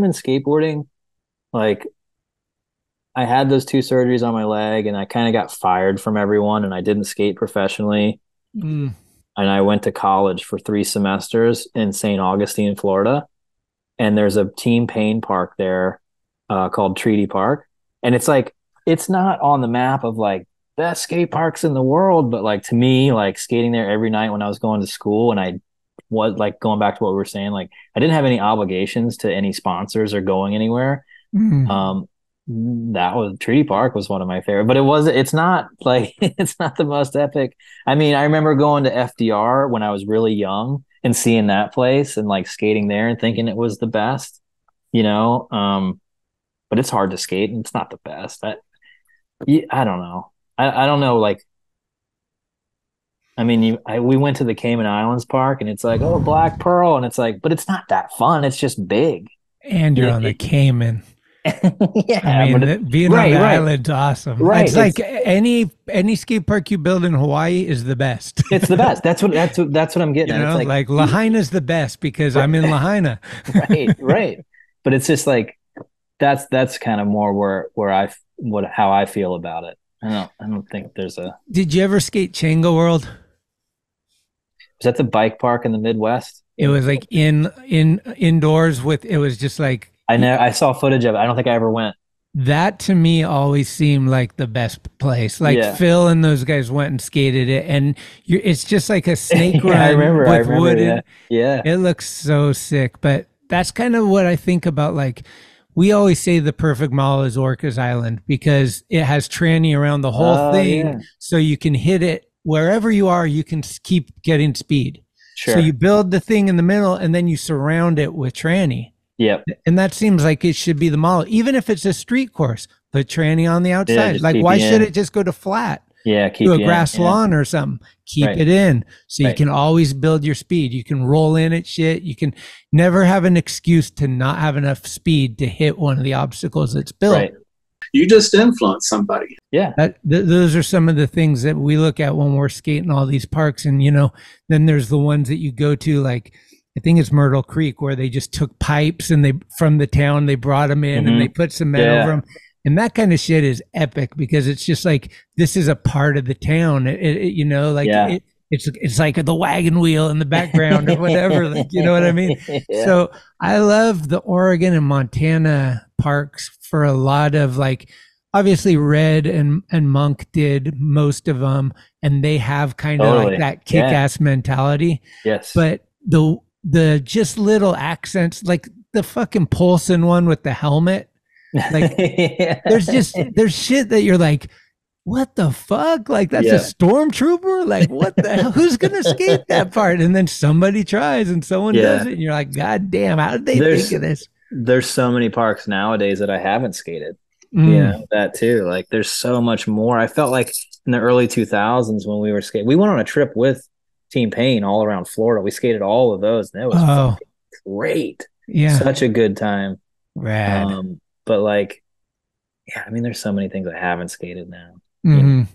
in skateboarding, like I had those 2 surgeries on my leg and I kind of got fired from everyone and I didn't skate professionally. And I went to college for 3 semesters in St. Augustine, Florida. And there's a team pain park there called Treaty Park. And it's like, it's not on the map of like best skate parks in the world, but like to me, like skating there every night when I was going to school, and I was like going back to what we were saying, like I didn't have any obligations to any sponsors or going anywhere. That was Treaty Park was one of my favorite, but it's not like it's not the most epic. I mean, I remember going to FDR when I was really young and seeing that place and like skating there and thinking it was the best, you know. But it's hard to skate and it's not the best. I don't know. I don't know. Like, I mean, we went to the Cayman Islands Park and it's like, oh, Black Pearl, and it's like, but it's not that fun. It's just big. And
you're on the Cayman.
Yeah,
I mean, being on the island's awesome.
Right,
it's like any skate park you build in Hawaii is the best.
It's the best. That's what I'm getting.
You know,
it's
like Lahaina's the best because I'm in Lahaina.
Right. But it's just like that's kind of more how I feel about it. I don't think there's a.
Did you ever skate Chango World?
Was that the bike park in the Midwest?
It was like indoors with. It was just like.
I saw footage of it. I don't think I ever went.
that to me always seemed like the best place. Like Phil and those guys went and skated it, and it's just like a snake run
I remember,
wooden.
Yeah.
It looks so sick. But that's kind of what I think about. Like, we always say the perfect mall is Orcas Island because it has tranny around the whole thing, so you can hit it wherever you are. You can keep getting speed.
Sure.
So you build the thing in the middle, and then you surround it with tranny.
Yep.
And that seems like it should be the model, even if it's a street course. Put tranny on the outside. Like, why should it just go to flat?
Yeah, keep
to a grass lawn or something. Keep it in, so you can always build your speed. You can roll in at shit. You can never have an excuse to not have enough speed to hit one of the obstacles that's built.
Right.
You just influence somebody.
Yeah.
Those are some of the things that we look at when we're skating all these parks. And, you know, then there's the ones that you go to, like, I think it's Myrtle Creek, where they just took pipes and from the town, they brought them in and they put cement over them. And that kind of shit is epic because it's just like, this is a part of the town. You know, like it's like the wagon wheel in the background or whatever. Like, you know what I mean? So I love the Oregon and Montana parks for a lot of, like, obviously Red and Monk did most of them, and they have kind of like that kick-ass mentality.
Yes.
But the just little accents, like the fucking Polson one with the helmet, like there's shit that you're like, what the fuck? Like, that's a stormtrooper? Like, what the hell? Who's gonna skate that part? And then somebody tries and someone does it, and you're like, God damn, how did they think of this?
There's so many parks nowadays that I haven't skated. Yeah, that too. Like, there's so much more. I felt like in the early 2000s when we were skating, we went on a trip with Team Pain all around Florida. We skated all of those, and it was fucking great.
Yeah,
such a good time.
Rad.
But like, I mean, there's so many things I haven't skated now.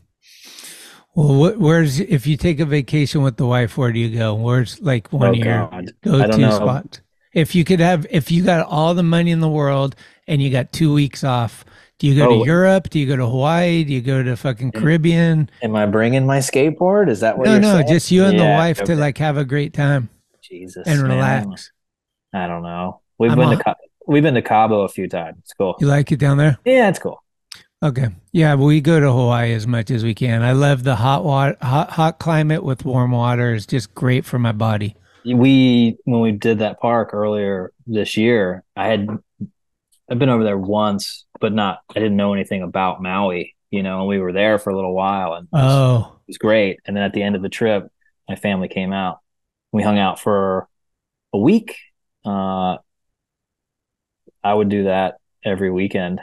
Well, where's, if you take a vacation with the wife, where do you go? Where's like one of your go-to spots? If you got all the money in the world and you got 2 weeks off, do you go to Europe? Do you go to Hawaii? Do you go to fucking Caribbean?
Am I bringing my skateboard? Is that what you're saying?
No, just you and the wife to like have a great time.
Jesus,
and relax.
I don't know. We've been to Cabo a few times. It's cool.
You like it down there?
Yeah, it's cool.
Okay. Yeah, we go to Hawaii as much as we can. I love the hot climate with warm water. It's just great for my body.
When we did that park earlier this year, I've been over there once, but I didn't know anything about Maui, you know, and we were there for a little while, and it was great. And then at the end of the trip, my family came out. We hung out for a week. I would do that every weekend.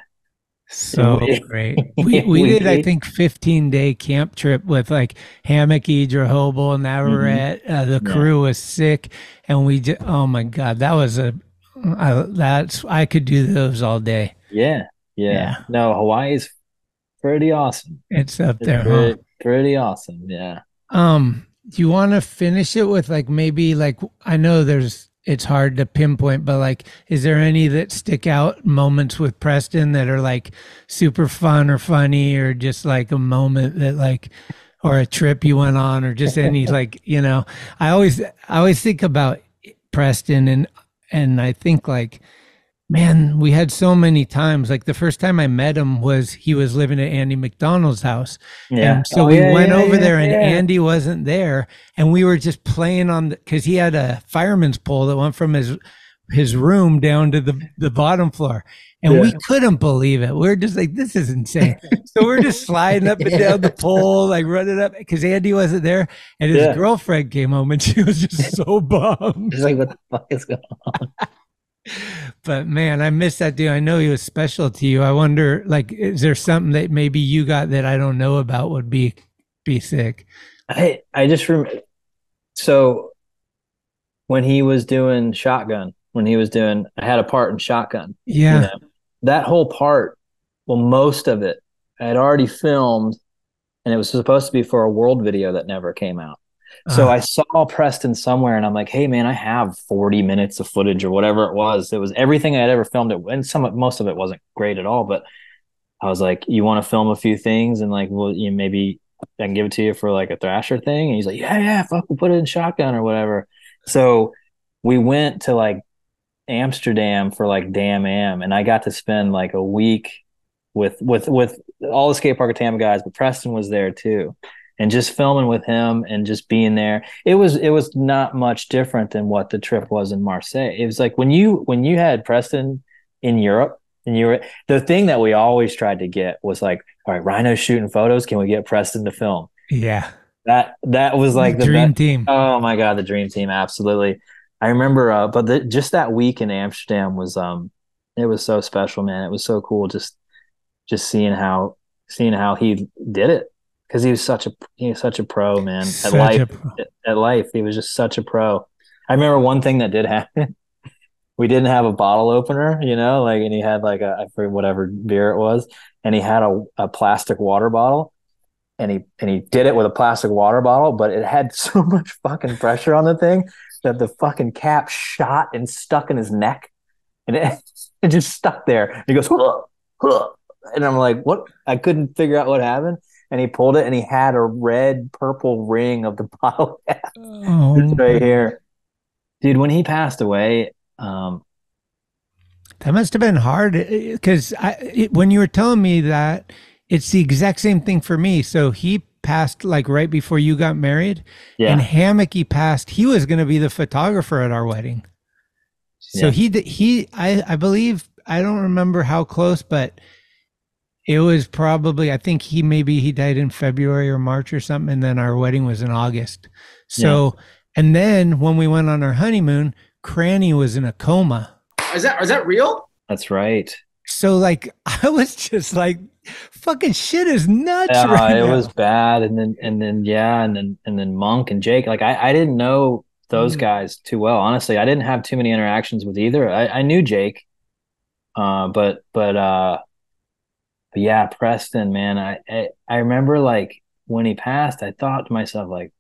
So great. We did, I think, 15-day camp trip with like Hammock, Idra, Hobo, and Navarrete. The crew was sick, and we just, oh my God, that was I could do those all day.
Yeah. No, Hawaii's pretty awesome.
It's up there,
pretty awesome. Yeah.
Do you want to finish it with like, maybe like, I know it's hard to pinpoint, but like, is there any that stick out moments with Preston that are like super fun or funny, or just like a moment that like, or a trip you went on, or just any like, you know, I always think about Preston, and I think like, man, we had so many times. Like the first time I met him he was living at Andy McDonald's house.
Yeah.
And so we went over there, and Andy wasn't there. And we were just playing because he had a fireman's pole that went from his room down to the bottom floor. And we couldn't believe it. We were just like, this is insane. So we're just sliding up and down the pole, like running up, because Andy wasn't there. And his girlfriend came home, and she was just so bummed.
She's like, what the fuck is going on?
But man, I miss that dude. I know he was special to you. I wonder, like, is there something that maybe you got that I don't know about would be sick?
I just remember. So when he was doing Shotgun, I had a part in Shotgun.
Yeah.
You know, that whole part, well, most of it I had already filmed, and it was supposed to be for a world video that never came out. So I saw Preston somewhere, and I'm like, hey man, I have 40 minutes of footage or whatever it was. It was everything I had ever filmed. And most of it wasn't great at all, but I was like, you want to film a few things? And like, well, maybe I can give it to you for like a Thrasher thing. And he's like, yeah, fuck, we'll put it in Shotgun or whatever. So we went to like Amsterdam for like Damn Am, and I got to spend like a week with all the skate park Tama guys, but Preston was there too. And just filming with him and just being there, it was not much different than what the trip was in Marseille. It was like when you had Preston in Europe, and you were, the thing that we always tried to get was like, all right, Rhino's shooting photos. Can we get Preston to film?
Yeah.
That was like the
dream team.
Oh my God, the dream team. Absolutely. I remember, but just that week in Amsterdam was, it was so special, man. It was so cool. Just seeing how he did it. Cause he was such a pro, man. At life. He was just such a pro. I remember one thing that did happen. We didn't have a bottle opener, and he had like I forget whatever beer it was, and he had a plastic water bottle, and he did it with a plastic water bottle, but it had so much fucking pressure on the thing that the fucking cap shot and stuck in his neck, and it just stuck there. And he goes, huh, huh. And I'm like, what? I couldn't figure out what happened, and he pulled it, and he had a red purple ring of the bottle cap right here, dude. When he passed away.
That must have been hard because when you were telling me that, it's the exact same thing for me. So he passed like right before you got married, and Hammocky passed. He was going to be the photographer at our wedding. So I believe, I don't remember how close, but it was probably, I think he died in February or March or something. And then our wedding was in August. So, and then when we went on our honeymoon, Cranny was in a coma.
Is that real?
That's right.
So like I was just like, fucking shit is nuts right now.
It was bad, and then Monk and Jake. Like I didn't know those guys too well. Honestly, I didn't have too many interactions with either. I knew Jake, but yeah, Preston, man. I remember like when he passed, I thought to myself like,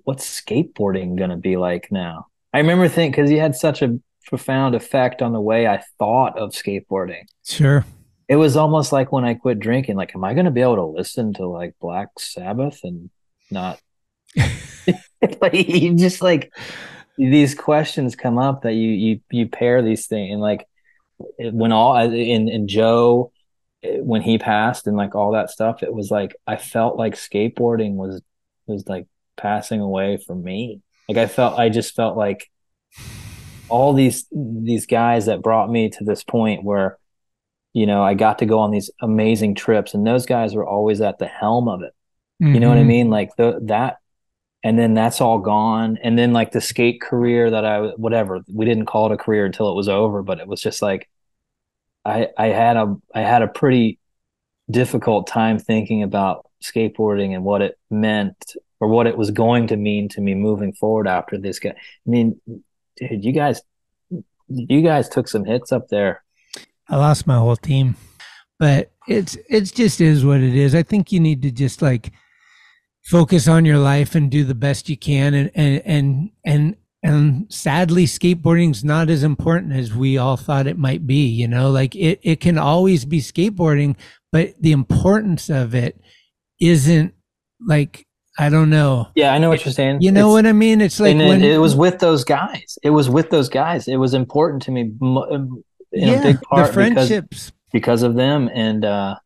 what's skateboarding gonna be like now? I remember thinking, because he had such a profound effect on the way I thought of skateboarding.
Sure.
It was almost like when I quit drinking, like, am I going to be able to listen to like Black Sabbath and not like, you just like these questions come up that you pair these things, and like when all in Joe, when he passed and like all that stuff, it was like I felt like skateboarding was like passing away from me. Like I just felt like all these guys that brought me to this point where, I got to go on these amazing trips, and those guys were always at the helm of it. You know what I mean? Like that, and then that's all gone. And then like the skate career that we didn't call it a career until it was over, but it was just like, I had a pretty difficult time thinking about skateboarding and what it meant, or what it was going to mean to me moving forward after this guy. I mean, dude, you guys took some hits up there.
I lost my whole team, but it's just is what it is. I think you need to just like focus on your life and do the best you can. And sadly, skateboarding's not as important as we all thought it might be, like it can always be skateboarding, but the importance of it isn't like, I don't know.
Yeah, I know what you're saying.
You know what I mean? It's like
it was with those guys. It was important to me in a big part,
the friendships
because of them. And I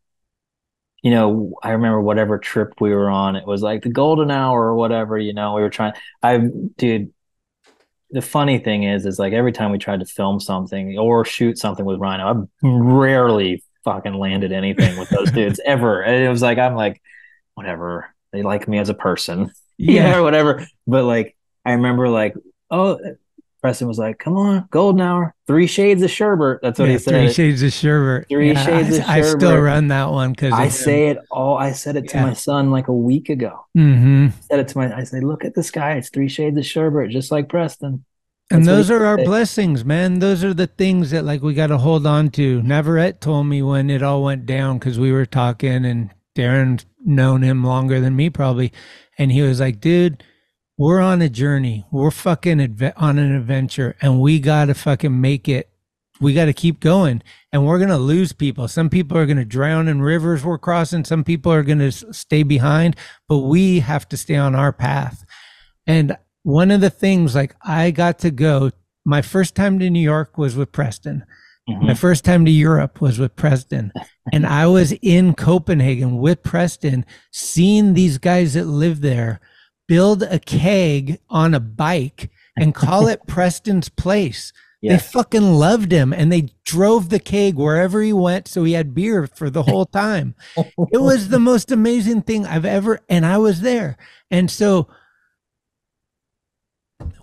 remember whatever trip we were on, it was like the golden hour or whatever. We were trying. Dude, the funny thing is like every time we tried to film something or shoot something with Rhino, I rarely fucking landed anything with those dudes ever. And it was like I'm like, whatever. They like me as a person, or whatever. But like, I remember like, Preston was like, come on, golden hour, 3 shades of sherbet. That's what he said.
3 shades of sherbet.
3 shades of sherbet.
I still run that one because
I said it to my son like a week ago.
Mm-hmm.
I said, look at the sky. It's 3 shades of sherbet, just like Preston.
And those are our blessings, man. Those are the things that like we got to hold on to. Navarette told me when it all went down, because we were talking, and Darren's known him longer than me probably. And he was like, dude, we're on a journey. We're fucking on an adventure, and we got to fucking make it. We got to keep going, and we're going to lose people. Some people are going to drown in rivers we're crossing. Some people are going to stay behind, but we have to stay on our path. And one of the things, like I got to go, my first time to New York was with Preston. My first time to Europe was with Preston. And I was in Copenhagen with Preston, seeing these guys that live there build a keg on a bike and call it Preston's Place. They fucking loved him, and they drove the keg wherever he went, so he had beer for the whole time. It was the most amazing thing I've ever, and I was there. And so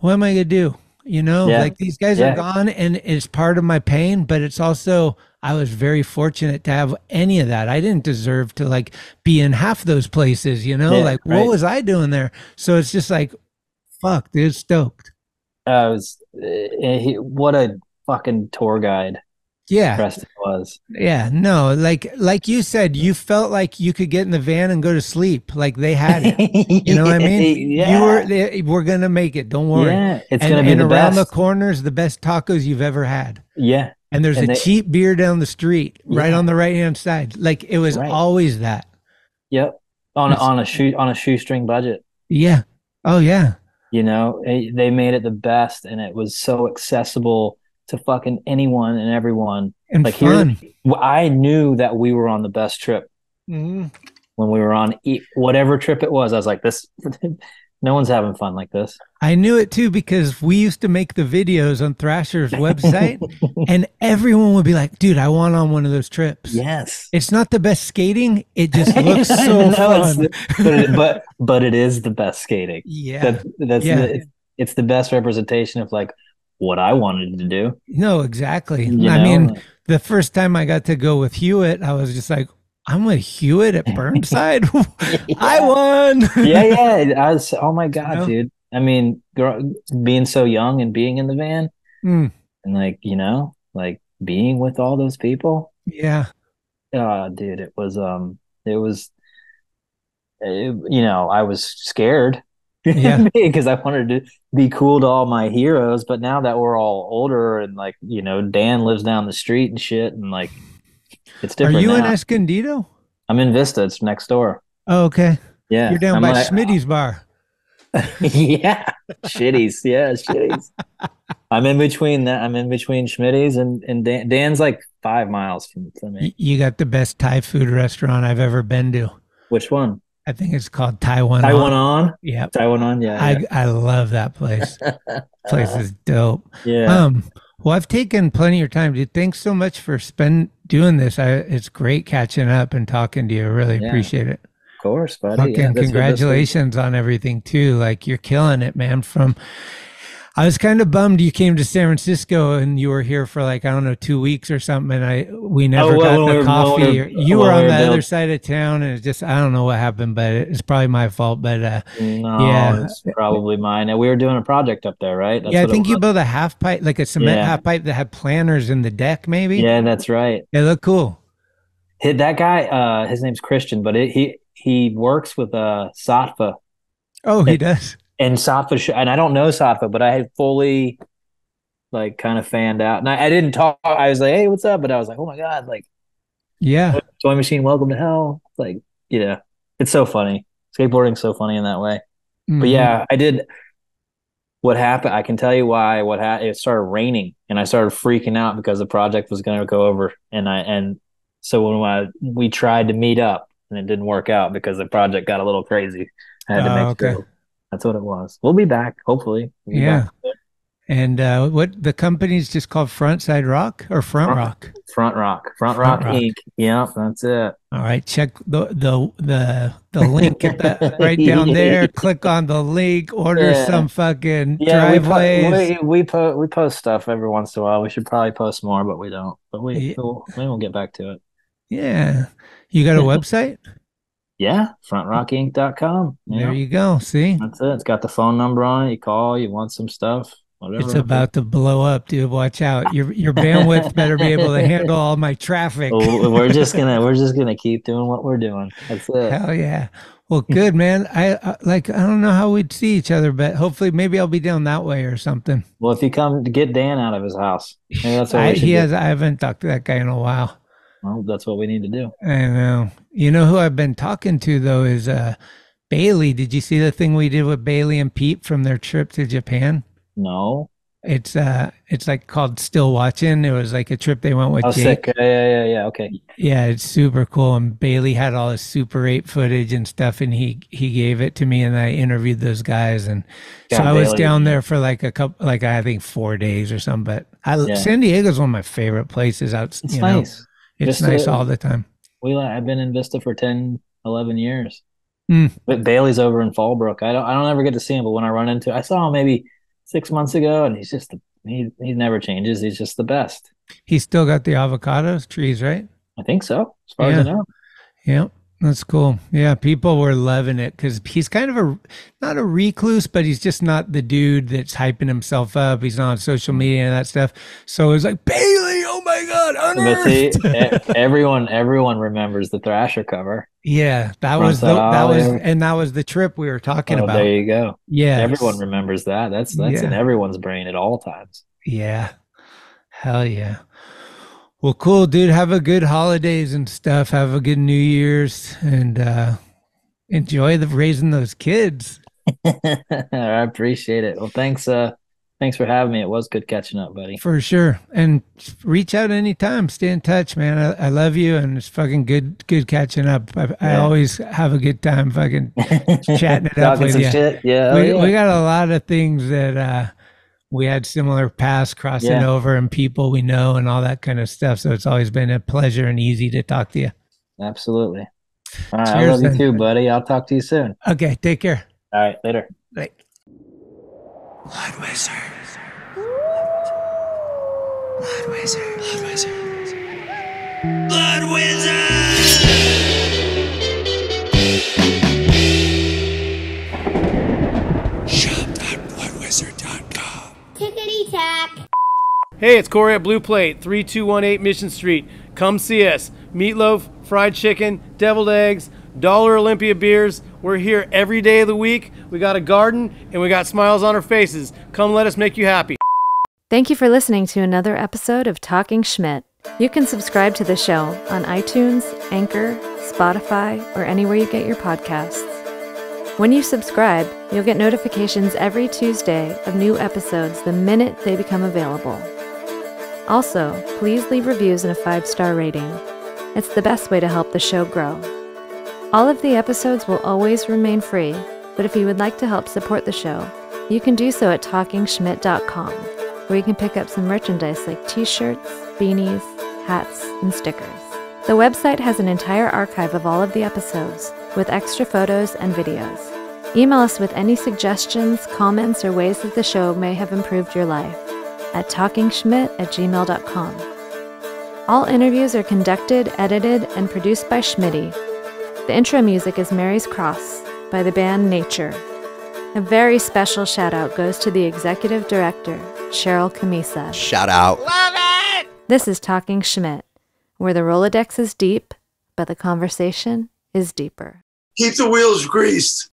what am I gonna do? You know, like these guys are gone, and it's part of my pain, but it's also, I was very fortunate to have any of that. I didn't deserve to like be in half those places, you know, like what was I doing there? So it's just like, fuck, dude, stoked.
What a fucking tour guide. Preston was.
Yeah, no, like you said, you felt like you could get in the van and go to sleep. Like they had it. You know what I mean? We're gonna make it. Don't worry. Yeah,
it's gonna be the
around
best.
the corners, the best tacos you've ever had.
Yeah,
and there's a cheap beer down the street, right on the right hand side. Like it was always that.
Yep, on a shoestring budget.
Yeah. Oh yeah.
You know, they made it the best, and it was so accessible to fucking anyone and everyone.
And like fun.
I knew that we were on the best trip when we were on whatever trip it was. I was like, this, no one's having fun like this.
I knew it too, because we used to make the videos on Thrasher's website and everyone would be like, dude, I want on one of those trips.
Yes.
It's not the best skating. It just looks so fun.
But it is the best skating.
Yeah.
It's the best representation of like what I wanted to do.
No, exactly. I mean, the first time I got to go with Hewitt, I was just like, I'm with Hewitt at Burnside. I won.
I was, oh my God, dude. I mean, being so young and being in the van and like, you know, like being with all those people.
Yeah.
Dude, it was, you know, I was scared.
Yeah.
Because I wanted to be cool to all my heroes. But now that we're all older and like, you know, Dan lives down the street and shit, and like, it's different.
Are you
now.
in Escondido?
I'm in Vista. It's next door.
Oh, okay.
Yeah.
You're down by Schmitty's bar.
Yeah. Shitties. Yeah. Shitties. I'm in between that. I'm in between Schmitty's and Dan's like 5 miles from me.
You got the best Thai food restaurant I've ever been to.
Which one?
I think it's called Taiwan.
Taiwan On?
Yeah.
Taiwan On, yeah.
I love that place. Place is dope.
Yeah.
Well, I've taken plenty of your time, dude. Thanks so much for doing this. It's great catching up and talking to you. I really appreciate it.
Of course, buddy.
Fucking congratulations on everything too. Like you're killing it, man. I was kind of bummed you came to San Francisco and you were here for like, I don't know, 2 weeks or something. And we never got the coffee. You were on the other side of town, and it's just, I don't know what happened, but it's probably my fault. But
it's probably mine. We were doing a project up there, right?
That's I think you built a half pipe, like a cement half pipe that had planters in the deck, maybe.
Yeah, that's right.
They look cool.
That guy, his name's Christian, but he works with Satva.
Oh, he does.
And Satva, and I don't know Satva, but I had fully like kind of fanned out, and I didn't talk. I was like, "Hey, what's up?" But I was like, "Oh my God!" Like,
yeah,
Toy Machine, welcome to hell. Like, yeah, it's so funny. Skateboarding's so funny in that way. But yeah, I did. What happened? I can tell you why. What happened? It started raining, and I started freaking out because the project was going to go over, and so when we tried to meet up, and it didn't work out because the project got a little crazy. I had to make sure. That's what it was. We'll be back, hopefully.
Yeah. And what the company's just called Frontside Rock or Front Rock?
Front Rock Inc. Yeah, that's it.
All right, check the link at the right down there. Click on the link. Order some fucking driveways.
We post stuff every once in a while. We should probably post more, but we don't. But we won't get back to it.
Yeah, you got a website?
Yeah, frontrockinc.com.
There you go. See?
That's it. It's got the phone number on it. You call, you want some stuff, whatever.
It's about to blow up, dude. Watch out. Your bandwidth better be able to handle all my traffic.
We're just gonna keep doing what we're doing. That's it.
Hell yeah. Well, good, man. I don't know how we'd see each other, but hopefully maybe I'll be down that way or something.
Well, if you come to get Dan out of his house. Maybe that's what I
haven't talked to that guy in a while.
Well, that's what we need to do.
I know. You know who I've been talking to, though, is Bailey. Did you see the thing we did with Bailey and Pete from their trip to Japan?
No.
It's like called Still Watching. It was like a trip they went with
Oh,
Jake.
sick. Yeah. Okay.
Yeah, it's super cool. And Bailey had all his Super 8 footage and stuff, and he gave it to me, and I interviewed those guys. And so I was down there for like a couple, like I think 4 days or something. But San Diego's one of my favorite places out.
It's nice.
It's nice all the time.
I've been in Vista for 10, 11 years.
Mm.
But Bailey's over in Fallbrook. I don't ever get to see him, but when I run into, I saw him maybe 6 months ago, and he's just he never changes. He's just the best. He's
still got the avocados trees, right?
I think so, as far as I know.
Yeah, that's cool. Yeah, people were loving it because he's kind of not a recluse, but he's just not the dude that's hyping himself up. He's not on social media and that stuff. So it was like, Bailey, oh my God, unearthed.
But see, everyone remembers the Thrasher cover.
Yeah, that was the trip we were talking about.
There you go.
Yeah,
everyone remembers that. That's in everyone's brain at all times.
Yeah, hell yeah. Well, cool, dude. Have a good holidays and stuff. Have a good New Year's, and enjoy raising those kids.
I appreciate it. Well, thanks for having me. It was good catching up, buddy.
For sure. And reach out anytime. Stay in touch, man. I love you, and it's fucking good catching up. I always have a good time fucking chatting it up with you.
Shit. Yeah,
we got a lot of things that we had similar paths crossing over, and people we know and all that kind of stuff. So it's always been a pleasure and easy to talk to you.
Absolutely. All right.
Cheers,
I love you too, buddy. I'll talk to you soon.
Okay. Take care.
All right. Later.
Bye.
Blood Wizard. Blood Wizard. Blood Wizard. Blood Wizard. Shop.bloodwizard.com.
Tickety tack.
Hey, it's Corey at Blue Plate, 3218 Mission Street. Come see us. Meatloaf, fried chicken, deviled eggs, Dollar Olympia beers. We're here every day of the week. We got a garden and we got smiles on our faces. Come let us make you happy.
Thank you for listening to another episode of Talking Schmit. You can subscribe to the show on iTunes, Anchor, Spotify, or anywhere you get your podcasts. When you subscribe, you'll get notifications every Tuesday of new episodes the minute they become available. Also, please leave reviews and a 5-star rating. It's the best way to help the show grow. All of the episodes will always remain free, but if you would like to help support the show, you can do so at TalkinSchmit.com, where you can pick up some merchandise like t-shirts, beanies, hats, and stickers. The website has an entire archive of all of the episodes, with extra photos and videos. Email us with any suggestions, comments, or ways that the show may have improved your life at TalkinSchmit@gmail.com. All interviews are conducted, edited, and produced by Schmitty. The intro music is Mary's Cross by the band Nature. A very special shout out goes to the executive director, Sharal Camisa.
Shout out.
Love it!
This is Talking Schmit, where the Rolodex is deep, but the conversation is deeper.
Keep the wheels greased.